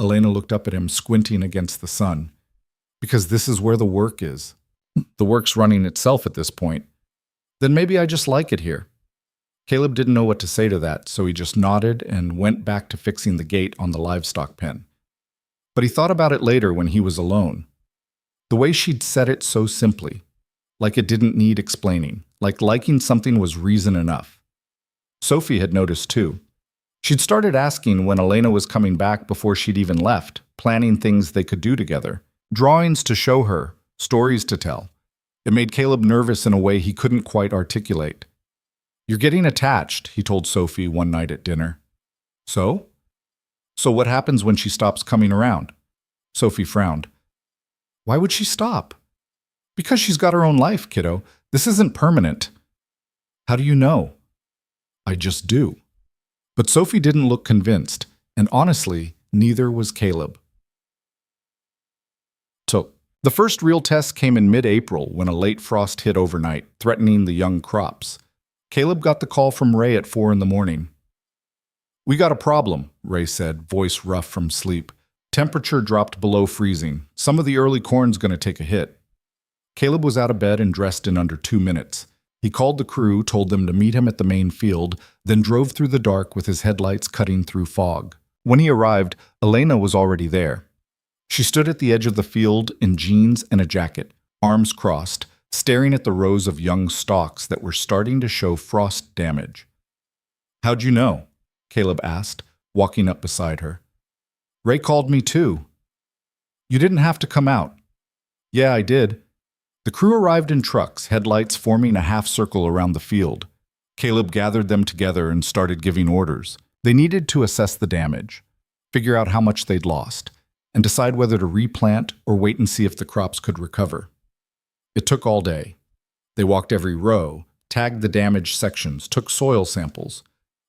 Elena looked up at him, squinting against the sun. "Because this is where the work is. The work's running itself at this point. Then maybe I just like it here." Caleb didn't know what to say to that, so he just nodded and went back to fixing the gate on the livestock pen. But he thought about it later when he was alone. The way she'd said it so simply, like it didn't need explaining, like liking something was reason enough. Sophie had noticed too. She'd started asking when Elena was coming back before she'd even left, planning things they could do together, drawings to show her, stories to tell. It made Caleb nervous in a way he couldn't quite articulate. "You're getting attached," he told Sophie one night at dinner. "So? So what happens when she stops coming around?" Sophie frowned. "Why would she stop?" "Because she's got her own life, kiddo. This isn't permanent." "How do you know?" "I just do." But Sophie didn't look convinced, and honestly, neither was Caleb. So, the first real test came in mid-April when a late frost hit overnight, threatening the young crops. Caleb got the call from Ray at 4 in the morning. "We got a problem," Ray said, voice rough from sleep. Temperature dropped below freezing. Some of the early corn's going to take a hit. Caleb was out of bed and dressed in under 2 minutes. He called the crew, told them to meet him at the main field, then drove through the dark with his headlights cutting through fog. When he arrived, Elena was already there. She stood at the edge of the field in jeans and a jacket, arms crossed, staring at the rows of young stalks that were starting to show frost damage. "How'd you know?" Caleb asked, walking up beside her. "Ray called me too." "You didn't have to come out." "Yeah, I did." The crew arrived in trucks, headlights forming a half circle around the field. Caleb gathered them together and started giving orders. They needed to assess the damage, figure out how much they'd lost, and decide whether to replant or wait and see if the crops could recover. It took all day. They walked every row, tagged the damaged sections, took soil samples.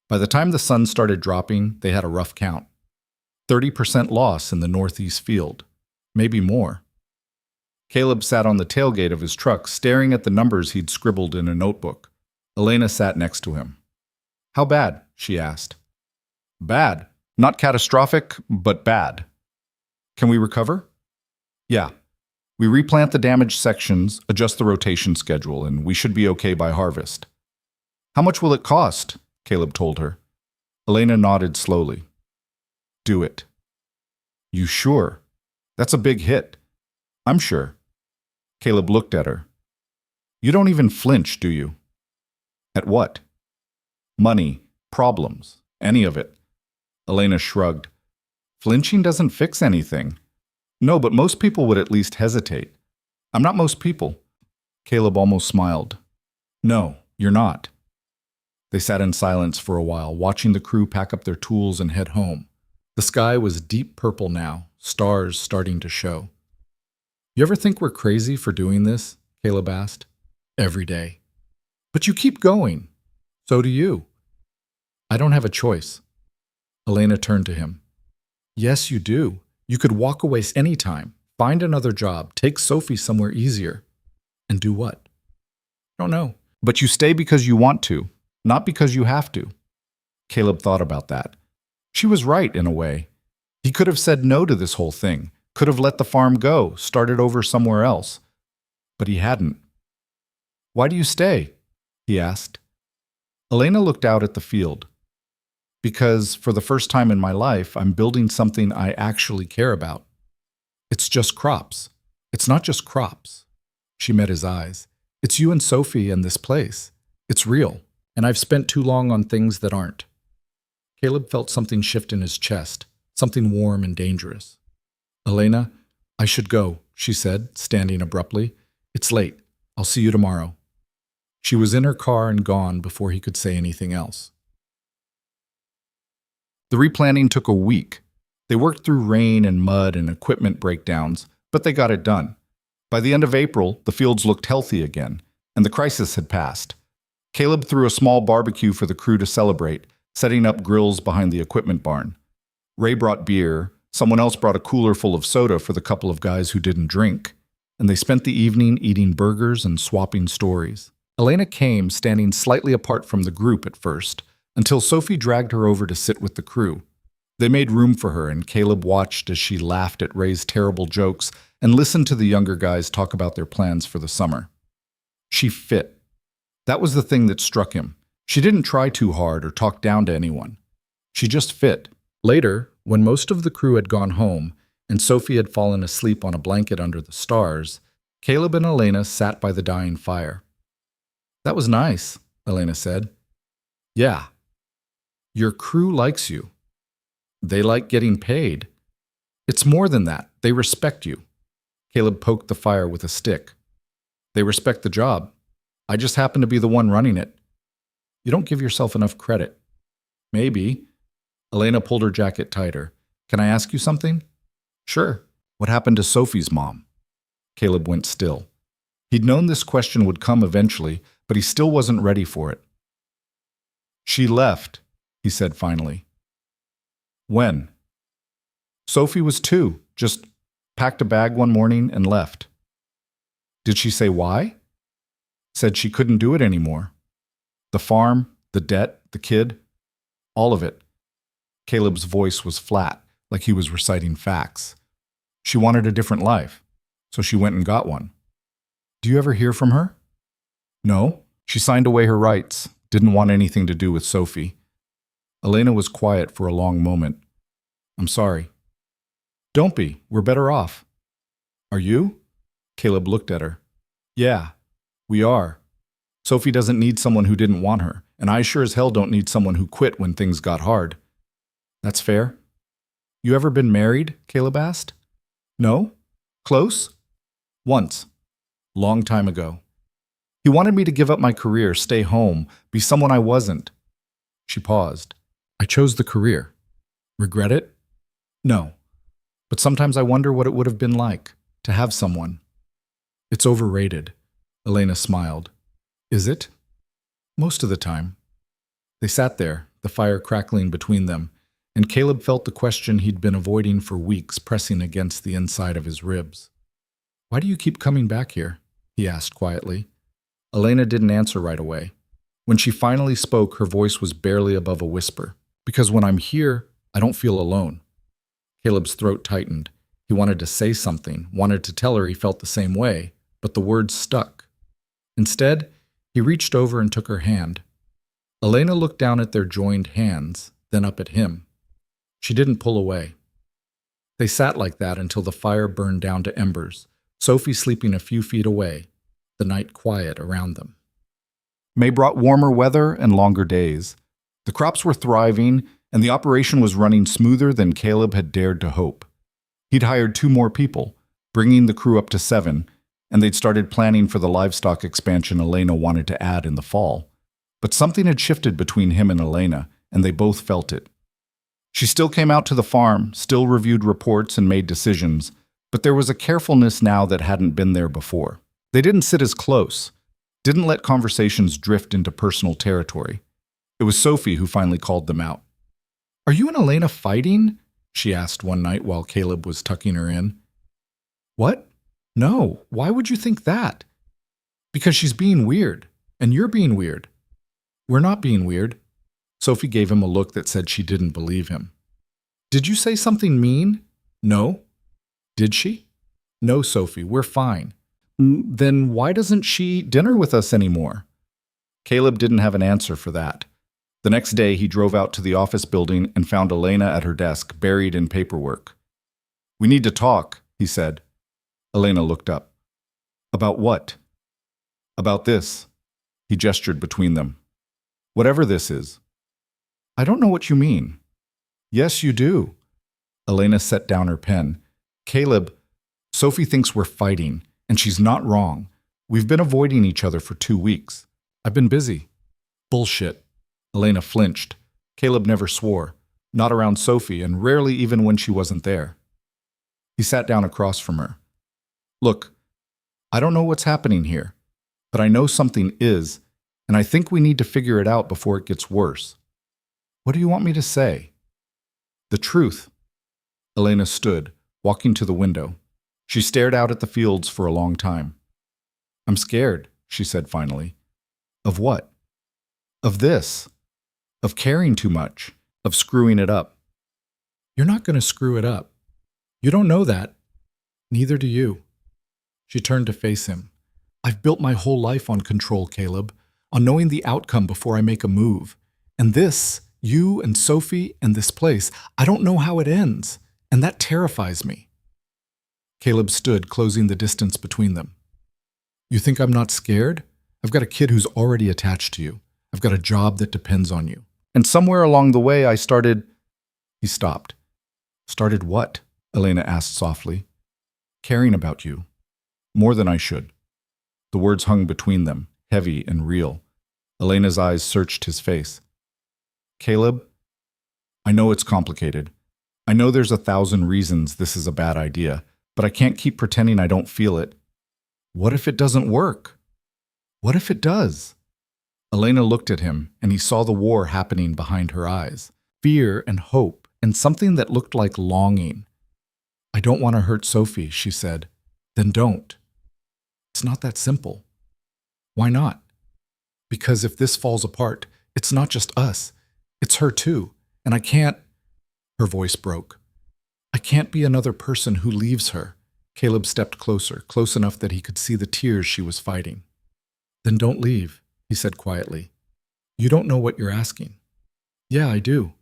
By the time the sun started dropping, they had a rough count. 30% loss in the northeast field, maybe more. Caleb sat on the tailgate of his truck, staring at the numbers he'd scribbled in a notebook. Elena sat next to him. "How bad?" she asked. "Bad. Not catastrophic, but bad." "Can we recover?" "Yeah. We replant the damaged sections, adjust the rotation schedule, and we should be okay by harvest." "How much will it cost?" Caleb told her. Elena nodded slowly. "Do it." "You sure? That's a big hit." "I'm sure." Caleb looked at her. "You don't even flinch, do you?" "At what?" "Money, problems, any of it." Elena shrugged. "Flinching doesn't fix anything." "No, but most people would at least hesitate." "I'm not most people." Caleb almost smiled. "No, you're not." They sat in silence for a while, watching the crew pack up their tools and head home. The sky was deep purple now, stars starting to show. "You ever think we're crazy for doing this?" Caleb asked. "Every day." "But you keep going." "So do you." "I don't have a choice." Elena turned to him. "Yes, you do. You could walk away anytime, find another job, take Sophie somewhere easier." "And do what?" "I don't know. But you stay because you want to, not because you have to." Caleb thought about that. She was right, in a way. He could have said no to this whole thing, could have let the farm go, started over somewhere else. But he hadn't. "Why do you stay?" he asked. Elena looked out at the field. "Because, for the first time in my life, I'm building something I actually care about. It's just crops. It's not just crops." She met his eyes. "It's you and Sophie and this place. It's real, and I've spent too long on things that aren't." Caleb felt something shift in his chest, something warm and dangerous. "Elena, I should go," she said, standing abruptly. "It's late. I'll see you tomorrow." She was in her car and gone before he could say anything else. The replanting took a week. They worked through rain and mud and equipment breakdowns, but they got it done. By the end of April, the fields looked healthy again, and the crisis had passed. Caleb threw a small barbecue for the crew to celebrate, setting up grills behind the equipment barn. Ray brought beer. Someone else brought a cooler full of soda for the couple of guys who didn't drink, and they spent the evening eating burgers and swapping stories. Elena came, standing slightly apart from the group at first, until Sophie dragged her over to sit with the crew. They made room for her, and Caleb watched as she laughed at Ray's terrible jokes and listened to the younger guys talk about their plans for the summer. She fit. That was the thing that struck him. She didn't try too hard or talk down to anyone. She just fit. Later, when most of the crew had gone home and Sophie had fallen asleep on a blanket under the stars, Caleb and Elena sat by the dying fire. "That was nice," Elena said. "Yeah. Your crew likes you. They like getting paid." It's more than that. They respect you. Caleb poked the fire with a stick. They respect the job. I just happen to be the one running it. You don't give yourself enough credit. Maybe. Elena pulled her jacket tighter. Can I ask you something? Sure. What happened to Sophie's mom? Caleb went still. He'd known this question would come eventually, but he still wasn't ready for it. She left, he said finally. When? Sophie was 2, just packed a bag one morning and left. Did she say why? Said she couldn't do it anymore. The farm, the debt, the kid, all of it. Caleb's voice was flat, like he was reciting facts. She wanted a different life, so she went and got one. Do you ever hear from her? No. She signed away her rights, didn't want anything to do with Sophie. Elena was quiet for a long moment. I'm sorry. Don't be. We're better off. Are you? Caleb looked at her. Yeah, we are. Sophie doesn't need someone who didn't want her, and I sure as hell don't need someone who quit when things got hard. That's fair. You ever been married? Caleb asked. No? Close? Once. Long time ago. He wanted me to give up my career, stay home, be someone I wasn't. She paused. I chose the career. Regret it? No. But sometimes I wonder what it would have been like to have someone. It's overrated. Elena smiled. Is it? Most of the time. They sat there, the fire crackling between them, and Caleb felt the question he'd been avoiding for weeks pressing against the inside of his ribs. Why do you keep coming back here? He asked quietly. Elena didn't answer right away. When she finally spoke, her voice was barely above a whisper. Because when I'm here, I don't feel alone. Caleb's throat tightened. He wanted to say something, wanted to tell her he felt the same way, but the words stuck. Instead, he reached over and took her hand. Elena looked down at their joined hands, then up at him. She didn't pull away. They sat like that until the fire burned down to embers, Sophie sleeping a few feet away, the night quiet around them. May brought warmer weather and longer days. The crops were thriving, and the operation was running smoother than Caleb had dared to hope. He'd hired 2 more people, bringing the crew up to 7, and they'd started planning for the livestock expansion Elena wanted to add in the fall. But something had shifted between him and Elena, and they both felt it. She still came out to the farm, still reviewed reports and made decisions, but there was a carefulness now that hadn't been there before. They didn't sit as close, didn't let conversations drift into personal territory. It was Sophie who finally called them out. Are you and Elena fighting? She asked one night while Caleb was tucking her in. What? No, why would you think that? Because she's being weird, and you're being weird. We're not being weird. Sophie gave him a look that said she didn't believe him. Did you say something mean? No. Did she? No, Sophie, we're fine. Then why doesn't she eat dinner with us anymore? Caleb didn't have an answer for that. The next day, he drove out to the office building and found Elena at her desk, buried in paperwork. We need to talk, he said. Elena looked up. About what? About this. He gestured between them. Whatever this is. I don't know what you mean. Yes, you do. Elena set down her pen. Caleb, Sophie thinks we're fighting, and she's not wrong. We've been avoiding each other for 2 weeks. I've been busy. Bullshit. Elena flinched. Caleb never swore, not around Sophie, and rarely even when she wasn't there. He sat down across from her. Look, I don't know what's happening here, but I know something is, and I think we need to figure it out before it gets worse. What do you want me to say? The truth. Elena stood, walking to the window. She stared out at the fields for a long time. I'm scared, she said finally. Of what? Of this. Of caring too much. Of screwing it up. You're not going to screw it up. You don't know that. Neither do you. She turned to face him. I've built my whole life on control, Caleb, on knowing the outcome before I make a move. And this, you and Sophie and this place, I don't know how it ends, and that terrifies me. Caleb stood, closing the distance between them. You think I'm not scared? I've got a kid who's already attached to you. I've got a job that depends on you. And somewhere along the way I started... He stopped. Started what? Elena asked softly. Caring about you. More than I should. The words hung between them, heavy and real. Elena's eyes searched his face. Caleb, I know it's complicated. I know there's 1,000 reasons this is a bad idea, but I can't keep pretending I don't feel it. What if it doesn't work? What if it does? Elena looked at him, and he saw the war happening behind her eyes. Fear and hope, and something that looked like longing. I don't want to hurt Sophie, she said. Then don't. It's not that simple. Why not? Because if this falls apart, it's not just us. It's her too. And I can't... Her voice broke. I can't be another person who leaves her. Caleb stepped closer, close enough that he could see the tears she was fighting. Then don't leave, he said quietly. You don't know what you're asking. Yeah, I do.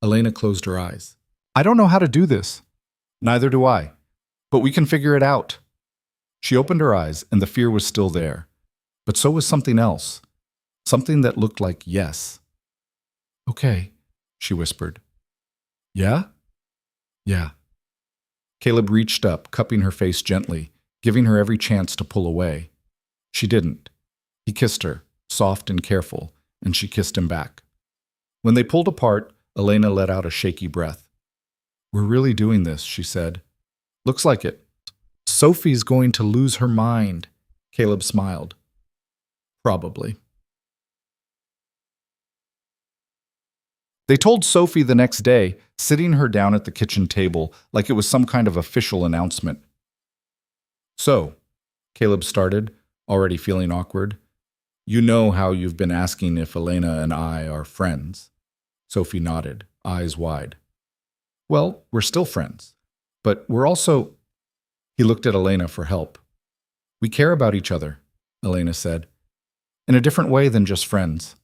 Elena closed her eyes. I don't know how to do this. Neither do I. But we can figure it out. She opened her eyes, and the fear was still there. But so was something else. Something that looked like yes. Okay, she whispered. Yeah? Yeah. Caleb reached up, cupping her face gently, giving her every chance to pull away. She didn't. He kissed her, soft and careful, and she kissed him back. When they pulled apart, Elena let out a shaky breath. We're really doing this, she said. Looks like it. Sophie's going to lose her mind, Caleb smiled. Probably. They told Sophie the next day, sitting her down at the kitchen table like it was some kind of official announcement. So, Caleb started, already feeling awkward. You know how you've been asking if Elena and I are friends. Sophie nodded, eyes wide. Well, we're still friends, but we're also... He looked at Elena for help. We care about each other, Elena said. In a different way than just friends.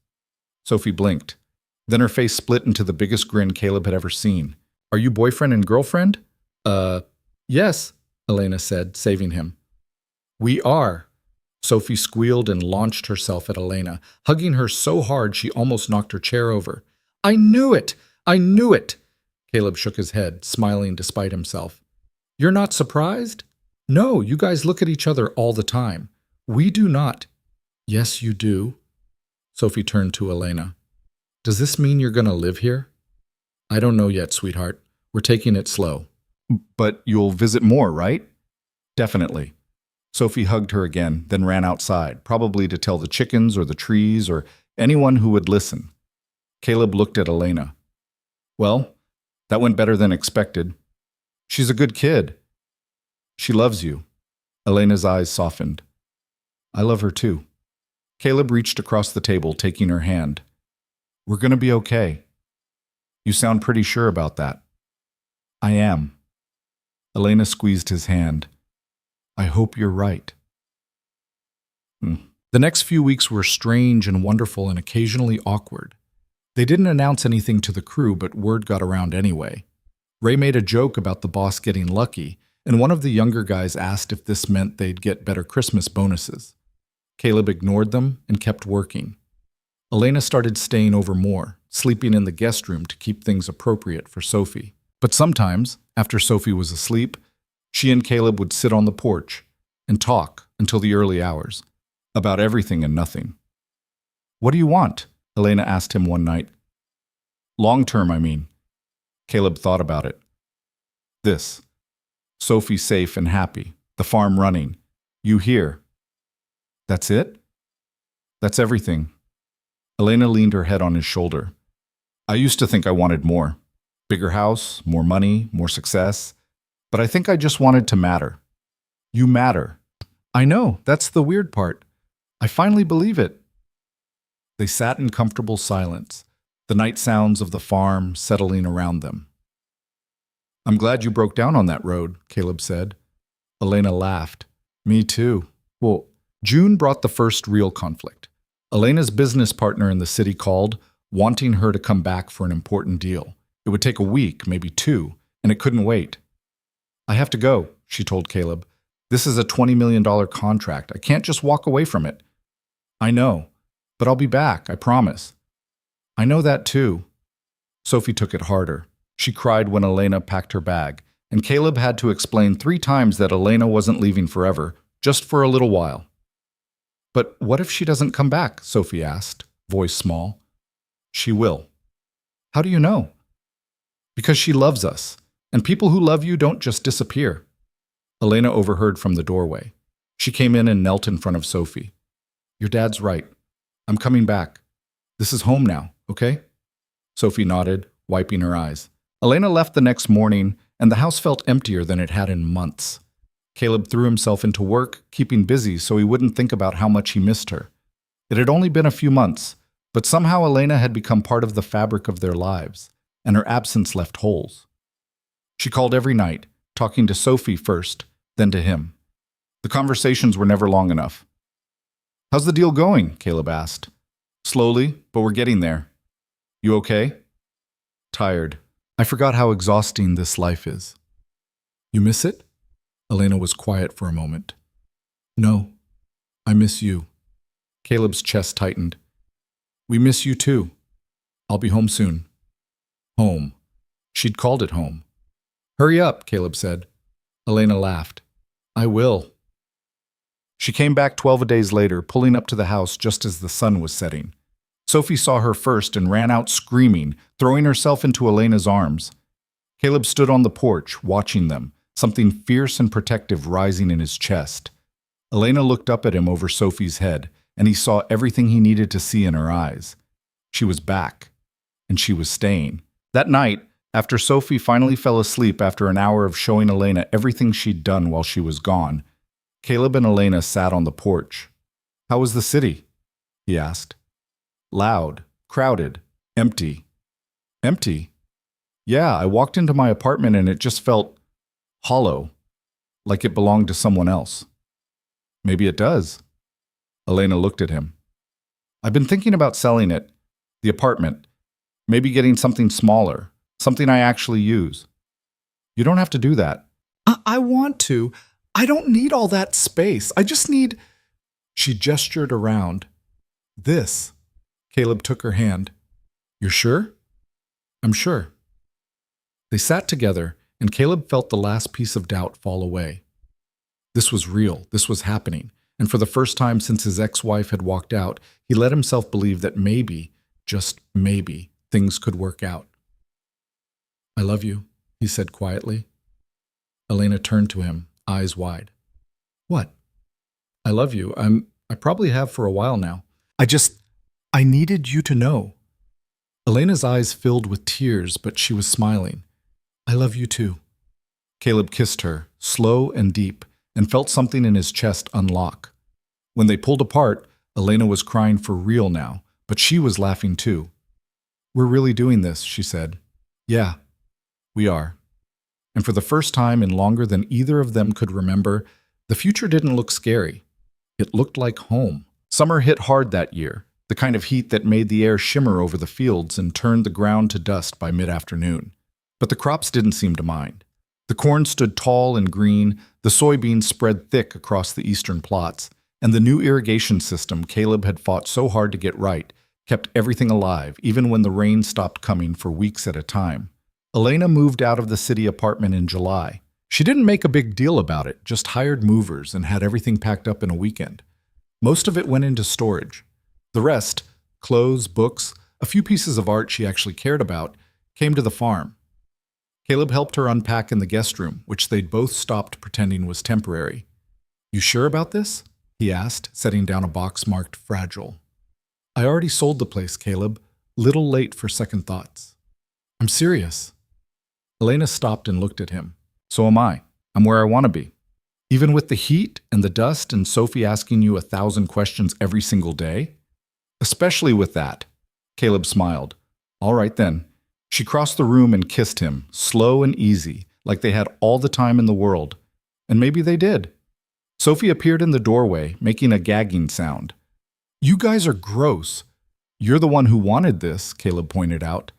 Sophie blinked. Then her face split into the biggest grin Caleb had ever seen. Are you boyfriend and girlfriend? Yes, Elena said, saving him. We are. Sophie squealed and launched herself at Elena, hugging her so hard she almost knocked her chair over. I knew it! I knew it! Caleb shook his head, smiling despite himself. You're not surprised? No, you guys look at each other all the time. We do not. Yes, you do. Sophie turned to Elena. Does this mean you're going to live here? I don't know yet, sweetheart. We're taking it slow. But you'll visit more, right? Definitely. Sophie hugged her again, then ran outside, probably to tell the chickens or the trees or anyone who would listen. Caleb looked at Elena. Well, that went better than expected. She's a good kid. She loves you. Elena's eyes softened. I love her too. Caleb reached across the table, taking her hand. We're going to be okay. You sound pretty sure about that. I am. Elena squeezed his hand. I hope you're right. The next few weeks were strange and wonderful and occasionally awkward. They didn't announce anything to the crew, but word got around anyway. Ray made a joke about the boss getting lucky, and one of the younger guys asked if this meant they'd get better Christmas bonuses. Caleb ignored them and kept working. Elena started staying over more, sleeping in the guest room to keep things appropriate for Sophie. But sometimes, after Sophie was asleep, she and Caleb would sit on the porch and talk until the early hours, about everything and nothing. What do you want? Elena asked him one night. Long term, I mean. Caleb thought about it. This. Sophie safe and happy, the farm running, you here. That's it? That's everything. Elena leaned her head on his shoulder. I used to think I wanted more. Bigger house, more money, more success. But I think I just wanted to matter. You matter. I know, that's the weird part. I finally believe it. They sat in comfortable silence, the night sounds of the farm settling around them. I'm glad you broke down on that road, Caleb said. Elena laughed. Me too. Well, June brought the first real conflict. Elena's business partner in the city called, wanting her to come back for an important deal. It would take a week, maybe 2, and it couldn't wait. I have to go, she told Caleb. This is a $20 million contract. I can't just walk away from it. I know, but I'll be back, I promise. I know that too. Sophie took it harder. She cried when Elena packed her bag, and Caleb had to explain 3 times that Elena wasn't leaving forever, just for a little while. "But what if she doesn't come back?" Sophie asked, voice small. "She will." "How do you know?" "Because she loves us, and people who love you don't just disappear." Elena overheard from the doorway. She came in and knelt in front of Sophie. "Your dad's right. I'm coming back. This is home now, okay?" Sophie nodded, wiping her eyes. Elena left the next morning, and the house felt emptier than it had in months. Caleb threw himself into work, keeping busy so he wouldn't think about how much he missed her. It had only been a few months, but somehow Elena had become part of the fabric of their lives, and her absence left holes. She called every night, talking to Sophie first, then to him. The conversations were never long enough. "How's the deal going?" Caleb asked. "Slowly, but we're getting there." "You okay?" "Tired. I forgot how exhausting this life is." "You miss it?" Elena was quiet for a moment. "No, I miss you." Caleb's chest tightened. "We miss you too. I'll be home soon." Home. She'd called it home. "Hurry up," Caleb said. Elena laughed. "I will." She came back 12 days later, pulling up to the house just as the sun was setting. Sophie saw her first and ran out screaming, throwing herself into Elena's arms. Caleb stood on the porch, watching them, something fierce and protective rising in his chest. Elena looked up at him over Sophie's head, and he saw everything he needed to see in her eyes. She was back, and she was staying. That night, after Sophie finally fell asleep after an hour of showing Elena everything she'd done while she was gone, Caleb and Elena sat on the porch. "How was the city?" he asked. "Loud, crowded, empty." "Empty?" "Yeah, I walked into my apartment and it just felt hollow, like it belonged to someone else." "Maybe it does." Elena looked at him. "I've been thinking about selling it, the apartment, maybe getting something smaller, something I actually use." "You don't have to do that." I want to. I don't need all that space. I just need—" She gestured around. "This." Caleb took her hand. "You're sure?" "I'm sure." They sat together, and Caleb felt the last piece of doubt fall away. This was real. This was happening. And for the first time since his ex-wife had walked out, he let himself believe that maybe, just maybe, things could work out. "I love you," he said quietly. Elena turned to him, eyes wide. "What?" "I love you. I probably have for a while now. I needed you to know." Elena's eyes filled with tears, but she was smiling. "I love you too." Caleb kissed her, slow and deep, and felt something in his chest unlock. When they pulled apart, Elena was crying for real now, but she was laughing too. "We're really doing this," she said. "Yeah, we are." And for the first time in longer than either of them could remember, the future didn't look scary. It looked like home. Summer hit hard that year, the kind of heat that made the air shimmer over the fields and turned the ground to dust by mid-afternoon. But the crops didn't seem to mind. The corn stood tall and green, the soybeans spread thick across the eastern plots, and the new irrigation system Caleb had fought so hard to get right kept everything alive, even when the rain stopped coming for weeks at a time. Elena moved out of the city apartment in July. She didn't make a big deal about it, just hired movers and had everything packed up in a weekend. Most of it went into storage. The rest, clothes, books, a few pieces of art she actually cared about, came to the farm. Caleb helped her unpack in the guest room, which they'd both stopped pretending was temporary. "You sure about this?" he asked, setting down a box marked fragile. "I already sold the place, Caleb. Little late for second thoughts." "I'm serious." Elena stopped and looked at him. "So am I. I'm where I want to be." "Even with the heat and the dust and Sophie asking you 1,000 questions every single day?" "Especially with that." Caleb smiled. "All right then." She crossed the room and kissed him, slow and easy, like they had all the time in the world. And maybe they did. Sophie appeared in the doorway, making a gagging sound. "You guys are gross." "You're the one who wanted this," Caleb pointed out.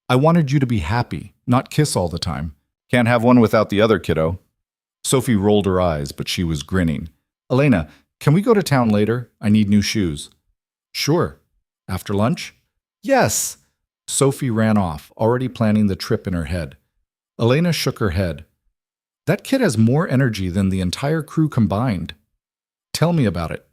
"I wanted you to be happy, not kiss all the time. Can't have one without the other, kiddo." Sophie rolled her eyes, but she was grinning. "Elena, can we go to town later? I need new shoes." "Sure." "After lunch?" "Yes." Sophie ran off, already planning the trip in her head. Elena shook her head. That kid has more energy than the entire crew combined. Tell me about it.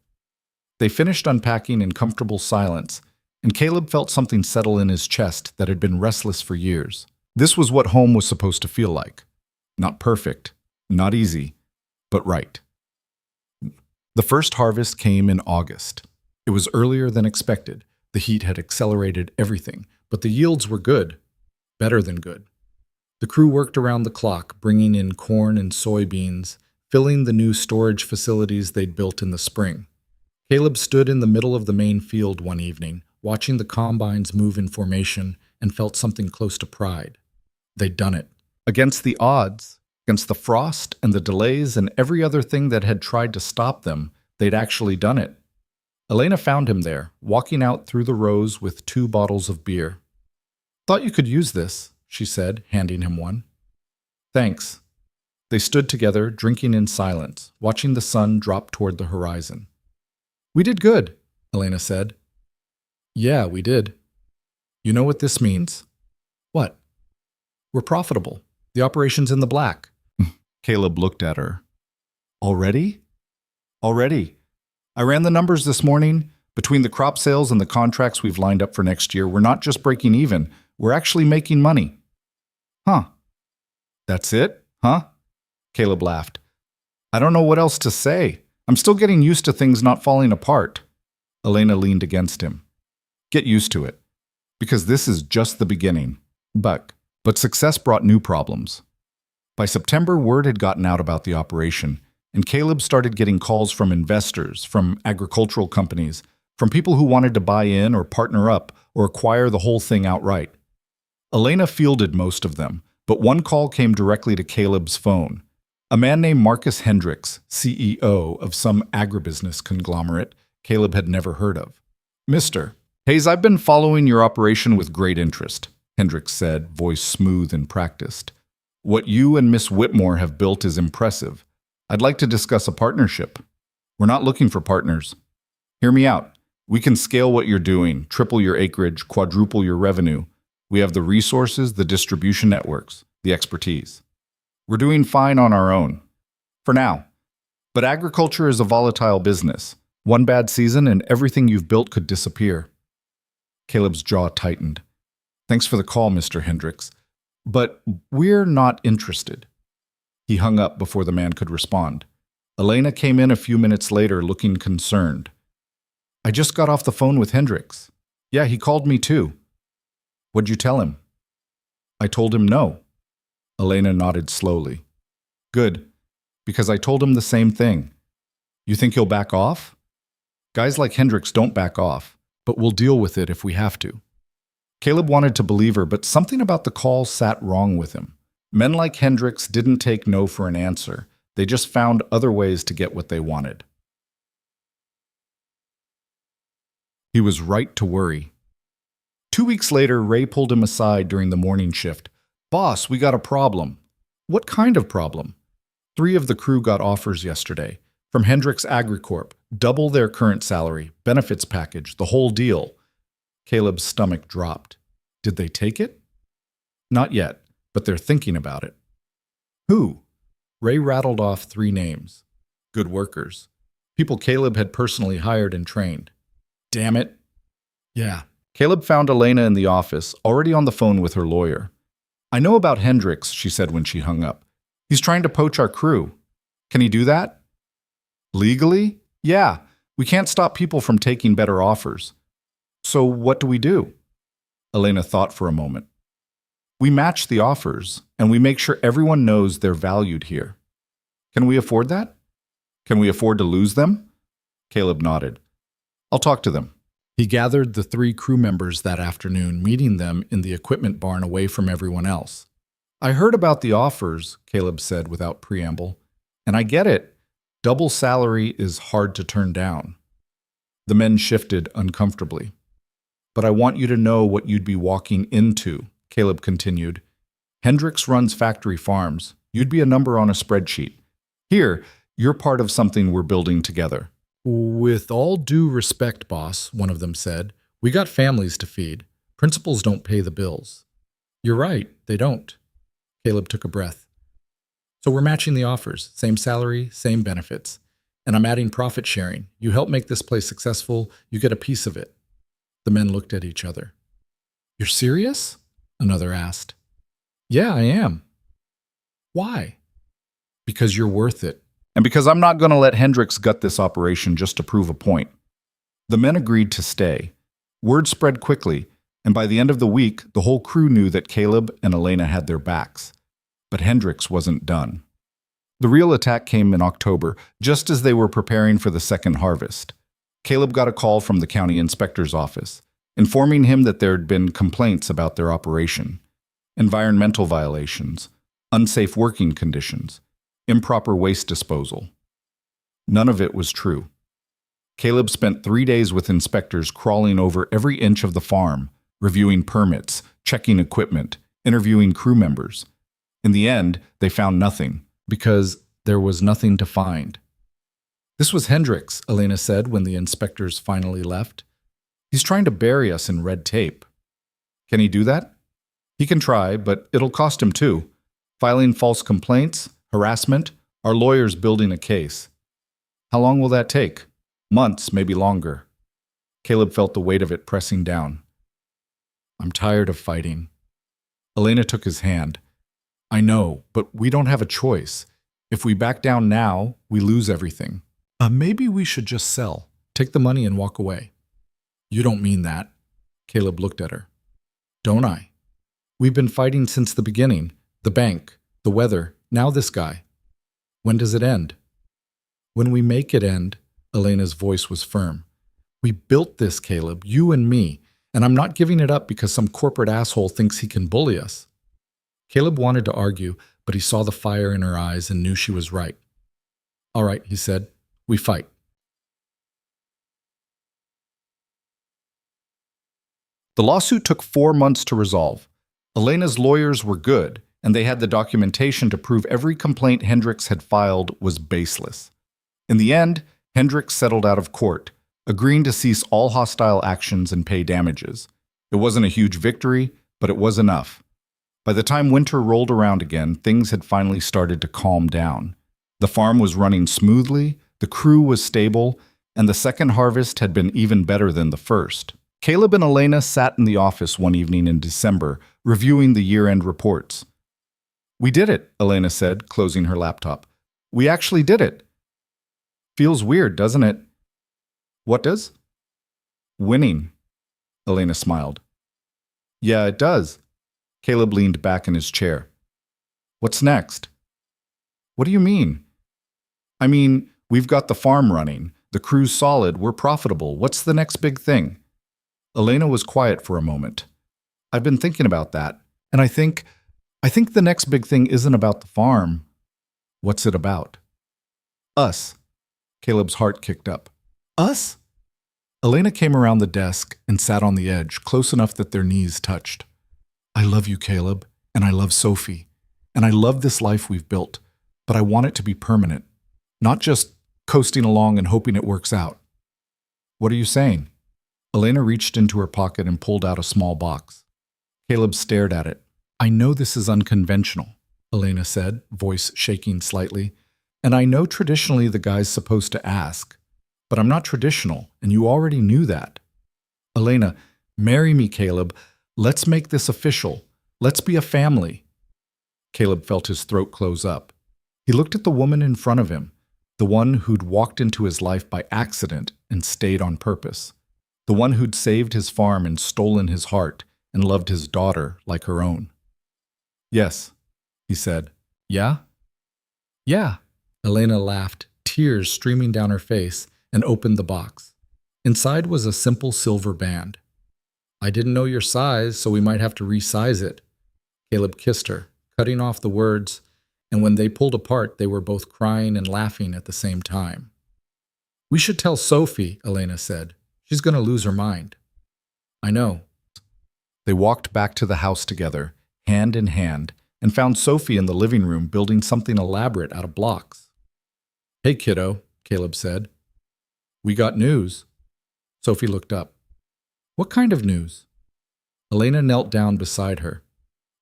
They finished unpacking in comfortable silence, and Caleb felt something settle in his chest that had been restless for years. This was what home was supposed to feel like. Not perfect, not easy, but right. The first harvest came in August. It was earlier than expected. The heat had accelerated everything, but the yields were good. Better than good. The crew worked around the clock, bringing in corn and soybeans, filling the new storage facilities they'd built in the spring. Caleb stood in the middle of the main field one evening, watching the combines move in formation, and felt something close to pride. They'd done it. Against the odds, against the frost and the delays and every other thing that had tried to stop them, they'd actually done it. Elena found him there, walking out through the rows with 2 bottles of beer. "Thought you could use this," she said, handing him one. "Thanks." They stood together, drinking in silence, watching the sun drop toward the horizon. "We did good," Elena said. "Yeah, we did." "You know what this means?" "What?" "We're profitable. The operation's in the black." Caleb looked at her. "Already?" "Already. I ran the numbers this morning. Between the crop sales and the contracts we've lined up for next year, we're not just breaking even, we're actually making money." "Huh. That's it, huh?" Caleb laughed. "I don't know what else to say. I'm still getting used to things not falling apart." Elena leaned against him. "Get used to it. Because this is just the beginning." But success brought new problems. By September, word had gotten out about the operation, and Caleb started getting calls from investors, from agricultural companies, from people who wanted to buy in or partner up or acquire the whole thing outright. Elena fielded most of them, but one call came directly to Caleb's phone. A man named Marcus Hendricks, CEO of some agribusiness conglomerate Caleb had never heard of. "Mr. Hayes, I've been following your operation with great interest," Hendricks said, voice smooth and practiced. "What you and Miss Whitmore have built is impressive. I'd like to discuss a partnership." "We're not looking for partners." "Hear me out. We can scale what you're doing, triple your acreage, quadruple your revenue. We have the resources, the distribution networks, the expertise. We're doing fine on our own. For now. But agriculture is a volatile business. One bad season and everything you've built could disappear." Caleb's jaw tightened. "Thanks for the call, Mr. Hendricks. But we're not interested." He hung up before the man could respond. Elena came in a few minutes later looking concerned. "I just got off the phone with Hendricks. Yeah, he called me too." "What'd you tell him?" "I told him no." Elena nodded slowly. "Good, because I told him the same thing." "You think he'll back off?" "Guys like Hendricks don't back off, but we'll deal with it if we have to." Caleb wanted to believe her, but something about the call sat wrong with him. Men like Hendricks didn't take no for an answer. They just found other ways to get what they wanted. He was right to worry. 2 weeks later, Ray pulled him aside during the morning shift. "Boss, we got a problem." "What kind of problem?" 3 of the crew got offers yesterday. From Hendricks AgriCorp, double their current salary, benefits package, the whole deal. Caleb's stomach dropped. Did they take it? Not yet, but they're thinking about it. Who? Ray rattled off 3 names. Good workers. People Caleb had personally hired and trained. Damn it. Yeah. Caleb found Elena in the office, already on the phone with her lawyer. "I know about Hendricks," she said when she hung up. "He's trying to poach our crew. Can he do that?" "Legally? Yeah. We can't stop people from taking better offers." "So what do we do?" Elena thought for a moment. "We match the offers, and we make sure everyone knows they're valued here." "Can we afford that? Can we afford to lose them?" Caleb nodded. "I'll talk to them." He gathered the 3 crew members that afternoon, meeting them in the equipment barn away from everyone else. "I heard about the offers," Caleb said without preamble, "and I get it. Double salary is hard to turn down." The men shifted uncomfortably. "But I want you to know what you'd be walking into," Caleb continued. "Hendricks runs factory farms. You'd be a number on a spreadsheet. Here, you're part of something we're building together." "With all due respect, boss," one of them said, "we got families to feed. Principals don't pay the bills." "You're right, they don't." Caleb took a breath. So we're matching the offers, same salary, same benefits. And I'm adding profit sharing. You help make this place successful, you get a piece of it. The men looked at each other. You're serious? Another asked. Yeah, I am. Why? Because you're worth it. And because I'm not going to let Hendricks gut this operation just to prove a point. The men agreed to stay. Word spread quickly, and by the end of the week, the whole crew knew that Caleb and Elena had their backs. But Hendricks wasn't done. The real attack came in October, just as they were preparing for the second harvest. Caleb got a call from the county inspector's office, informing him that there had been complaints about their operation. Environmental violations, unsafe working conditions, improper waste disposal. None of it was true. Caleb spent 3 days with inspectors crawling over every inch of the farm, reviewing permits, checking equipment, interviewing crew members. In the end, they found nothing, because there was nothing to find. This was Hendricks, Elena said when the inspectors finally left. He's trying to bury us in red tape. Can he do that? He can try, but it'll cost him too. Filing false complaints, harassment, our lawyers building a case. How long will that take? Months, maybe longer. Caleb felt the weight of it pressing down. I'm tired of fighting. Elena took his hand. I know, but we don't have a choice. If we back down now, we lose everything. Maybe we should just sell, take the money and walk away. You don't mean that. Caleb looked at her. Don't I? We've been fighting since the beginning. The bank, the weather, now this guy. When does it end? When we make it end, Elena's voice was firm. We built this, Caleb, you and me, and I'm not giving it up because some corporate asshole thinks he can bully us. Caleb wanted to argue, but he saw the fire in her eyes and knew she was right. All right, he said, we fight. The lawsuit took 4 months to resolve. Elena's lawyers were good, and they had the documentation to prove every complaint Hendricks had filed was baseless. In the end, Hendricks settled out of court, agreeing to cease all hostile actions and pay damages. It wasn't a huge victory, but it was enough. By the time winter rolled around again, things had finally started to calm down. The farm was running smoothly, the crew was stable, and the second harvest had been even better than the first. Caleb and Elena sat in the office one evening in December, reviewing the year-end reports. We did it, Elena said, closing her laptop. We actually did it. Feels weird, doesn't it? What does? Winning. Elena smiled. Yeah, it does. Caleb leaned back in his chair. What's next? What do you mean? I mean, we've got the farm running, the crew's solid, we're profitable. What's the next big thing? Elena was quiet for a moment. I've been thinking about that, and I think the next big thing isn't about the farm. What's it about? Us. Caleb's heart kicked up. Us? Elena came around the desk and sat on the edge, close enough that their knees touched. I love you, Caleb, and I love Sophie, and I love this life we've built, but I want it to be permanent, not just coasting along and hoping it works out. What are you saying? Elena reached into her pocket and pulled out a small box. Caleb stared at it. I know this is unconventional, Elena said, voice shaking slightly, and I know traditionally the guy's supposed to ask, but I'm not traditional, and you already knew that. Elena, marry me, Caleb. Let's make this official. Let's be a family. Caleb felt his throat close up. He looked at the woman in front of him, the one who'd walked into his life by accident and stayed on purpose, the one who'd saved his farm and stolen his heart and loved his daughter like her own. Yes, he said. Yeah? Yeah. Elena laughed, tears streaming down her face, and opened the box. Inside was a simple silver band. I didn't know your size, so we might have to resize it. Caleb kissed her, cutting off the words, and when they pulled apart, they were both crying and laughing at the same time. We should tell Sophie, Elena said. She's going to lose her mind. I know. They walked back to the house together, hand in hand, and found Sophie in the living room building something elaborate out of blocks. Hey, kiddo, Caleb said. We got news. Sophie looked up. What kind of news? Elena knelt down beside her.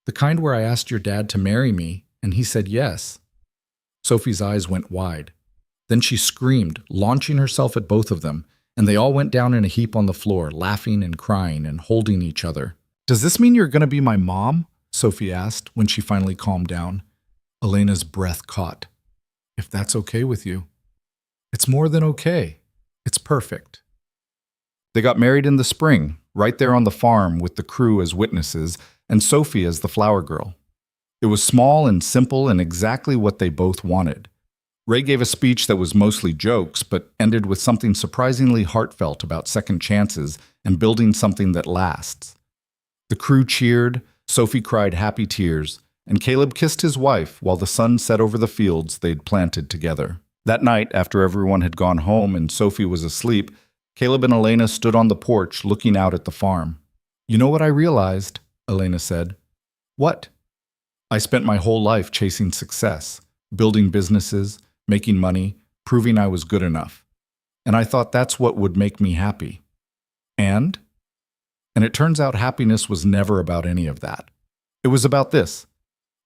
The kind where I asked your dad to marry me, and he said yes. Sophie's eyes went wide. Then she screamed, launching herself at both of them, and they all went down in a heap on the floor, laughing and crying and holding each other. "Does this mean you're going to be my mom?" Sophie asked when she finally calmed down. Elena's breath caught. "If that's okay with you." "It's more than okay. It's perfect." They got married in the spring, right there on the farm with the crew as witnesses and Sophie as the flower girl. It was small and simple and exactly what they both wanted. Ray gave a speech that was mostly jokes, but ended with something surprisingly heartfelt about second chances and building something that lasts. The crew cheered, Sophie cried happy tears, and Caleb kissed his wife while the sun set over the fields they'd planted together. That night, after everyone had gone home and Sophie was asleep, Caleb and Elena stood on the porch looking out at the farm. "You know what I realized?" Elena said. "What?" "I spent my whole life chasing success, building businesses, making money, proving I was good enough. And I thought that's what would make me happy. And it turns out happiness was never about any of that. It was about this,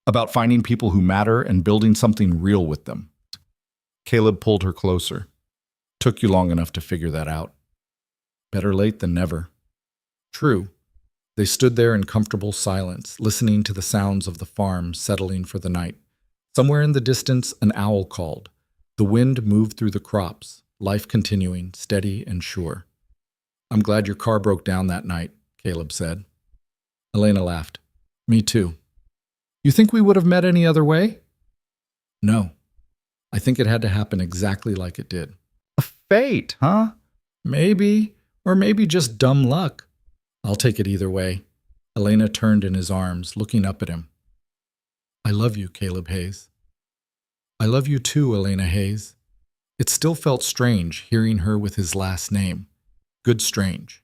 about finding people who matter and building something real with them." Caleb pulled her closer. "Took you long enough to figure that out." "Better late than never." "True." They stood there in comfortable silence, listening to the sounds of the farm settling for the night. Somewhere in the distance, an owl called. The wind moved through the crops, life continuing, steady and sure. "I'm glad your car broke down that night," Caleb said. Elena laughed. "Me too." "You think we would have met any other way?" "No. I think it had to happen exactly like it did." "A fate, huh?" "Maybe, or maybe just dumb luck. I'll take it either way." Elena turned in his arms, looking up at him. "I love you, Caleb Hayes." "I love you too, Elena Hayes." It still felt strange hearing her with his last name. Good strange.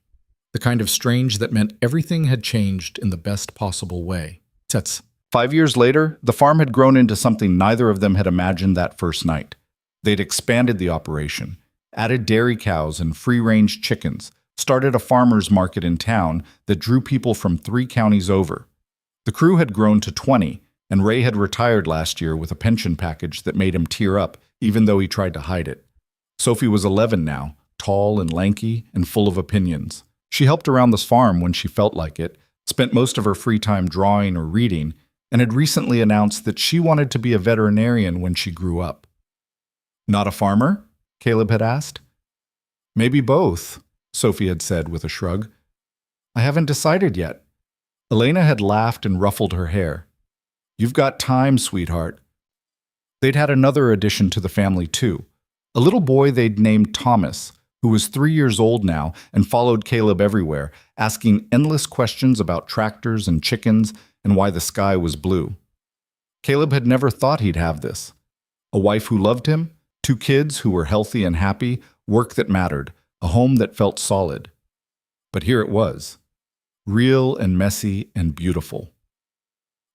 The kind of strange that meant everything had changed in the best possible way. Tets. 5 years later, the farm had grown into something neither of them had imagined that first night. They'd expanded the operation, added dairy cows and free-range chickens, started a farmer's market in town that drew people from 3 counties over. The crew had grown to 20, and Ray had retired last year with a pension package that made him tear up, even though he tried to hide it. Sophie was 11 now, tall and lanky and full of opinions. She helped around the farm when she felt like it, spent most of her free time drawing or reading, and had recently announced that she wanted to be a veterinarian when she grew up. "Not a farmer?" Caleb had asked. "Maybe both," Sophie had said with a shrug. "I haven't decided yet." Elena had laughed and ruffled her hair. "You've got time, sweetheart." They'd had another addition to the family, too. A little boy they'd named Thomas, who was 3 years old now and followed Caleb everywhere, asking endless questions about tractors and chickens and why the sky was blue. Caleb had never thought he'd have this. A wife who loved him, 2 kids who were healthy and happy, work that mattered, a home that felt solid. But here it was, real and messy and beautiful.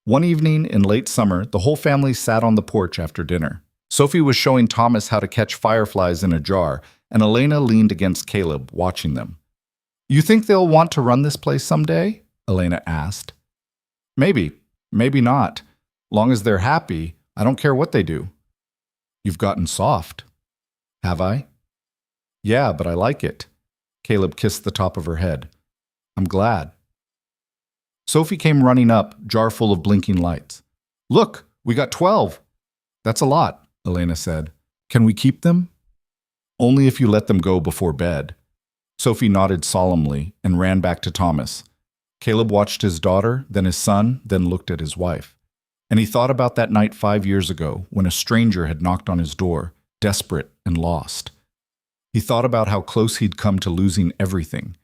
One evening in late summer, the whole family sat on the porch after dinner. Sophie was showing Thomas how to catch fireflies in a jar, and Elena leaned against Caleb, watching them. "You think they'll want to run this place someday?" Elena asked. "Maybe, maybe not. Long as they're happy, I don't care what they do." "You've gotten soft." "Have I?" "Yeah, but I like it." Caleb kissed the top of her head. "I'm glad." Sophie came running up, jar full of blinking lights. "Look, we got 12. "That's a lot," Elena said. "Can we keep them?" "Only if you let them go before bed." Sophie nodded solemnly and ran back to Thomas. Caleb watched his daughter, then his son, then looked at his wife. And he thought about that night 5 years ago when a stranger had knocked on his door, desperate and lost. He thought about how close he'd come to losing everything.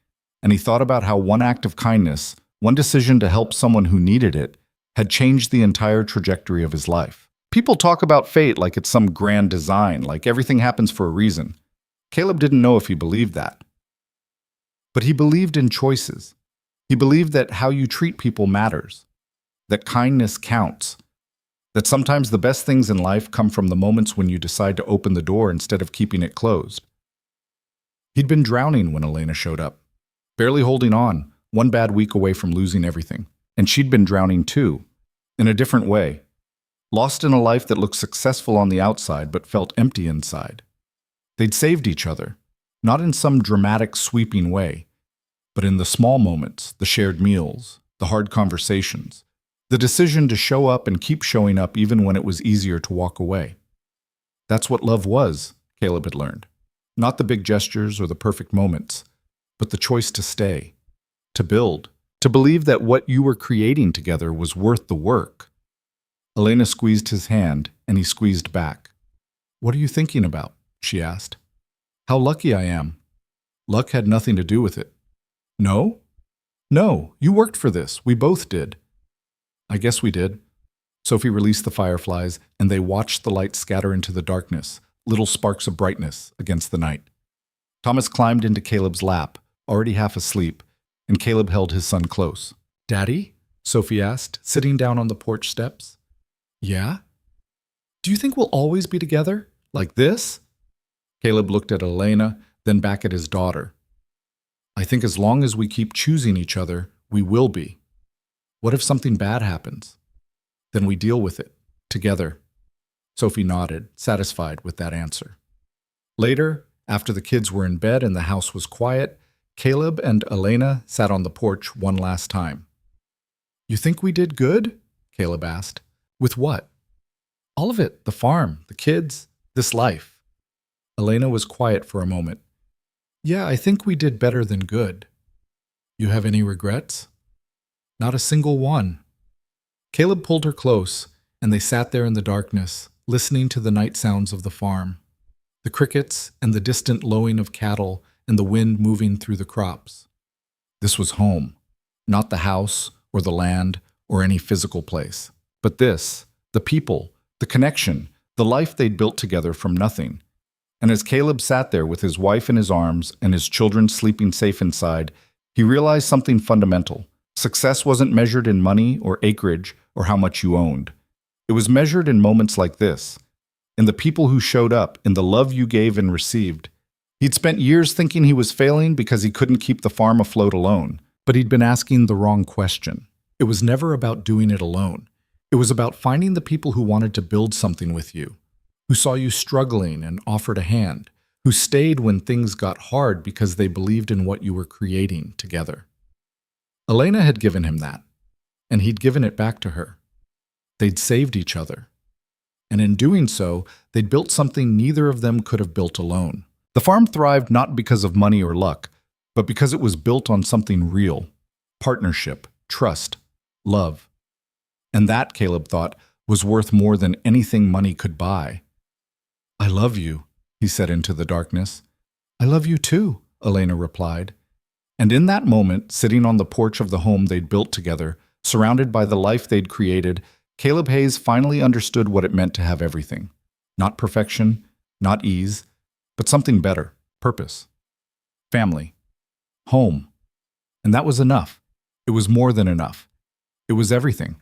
And he thought about how one act of kindness, one decision to help someone who needed it, had changed the entire trajectory of his life. People talk about fate like it's some grand design, like everything happens for a reason. Caleb didn't know if he believed that. But he believed in choices. He believed that how you treat people matters, that kindness counts, that sometimes the best things in life come from the moments when you decide to open the door instead of keeping it closed. He'd been drowning when Elena showed up, barely holding on, one bad week away from losing everything. And she'd been drowning too, in a different way. lost in a life that looked successful on the outside but felt empty inside. They'd saved each other, not in some dramatic, sweeping way, but in the small moments, the shared meals, the hard conversations, the decision to show up and keep showing up even when it was easier to walk away. That's what love was, Caleb had learned. Not the big gestures or the perfect moments, but the choice to stay, to build, to believe that what you were creating together was worth the work. Elena squeezed his hand, and he squeezed back. "What are you thinking about?" she asked. "How lucky I am." Luck had nothing to do with it. "No? No, you worked for this. We both did." "I guess we did." Sophie released the fireflies, and they watched the light scatter into the darkness, little sparks of brightness against the night. Thomas climbed into Caleb's lap, already half asleep, and Caleb held his son close. "Daddy?" Sophie asked, sitting down on the porch steps. "Yeah? Do you think we'll always be together? Like this?" Caleb looked at Elena, then back at his daughter. "I think as long as we keep choosing each other, we will be. What if something bad happens? Then we deal with it, together." Sophie nodded, satisfied with that answer. Later, after the kids were in bed and the house was quiet, Caleb and Elena sat on the porch one last time. "You think we did good?" Caleb asked. "With what?" "All of it, the farm, the kids, this life." Elena was quiet for a moment. "Yeah, I think we did better than good." "You have any regrets?" "Not a single one." Caleb pulled her close, and they sat there in the darkness, listening to the night sounds of the farm, the crickets and the distant lowing of cattle and the wind moving through the crops. This was home, not the house or the land or any physical place, but this, the people, the connection, the life they'd built together from nothing. And as Caleb sat there with his wife in his arms and his children sleeping safe inside, he realized something fundamental. Success wasn't measured in money or acreage or how much you owned. It was measured in moments like this, in the people who showed up, in the love you gave and received. He'd spent years thinking he was failing because he couldn't keep the farm afloat alone, but he'd been asking the wrong question. It was never about doing it alone. It was about finding the people who wanted to build something with you, who saw you struggling and offered a hand, who stayed when things got hard because they believed in what you were creating together. Elena had given him that, and he'd given it back to her. They'd saved each other. And in doing so, they'd built something neither of them could have built alone. The farm thrived not because of money or luck, but because it was built on something real: partnership, trust, love. And that, Caleb thought, was worth more than anything money could buy. "I love you," he said into the darkness. "I love you too," Elena replied. And in that moment, sitting on the porch of the home they'd built together, surrounded by the life they'd created, Caleb Hayes finally understood what it meant to have everything. Not perfection, not ease, but something better: purpose, family, home. And that was enough. It was more than enough. It was everything.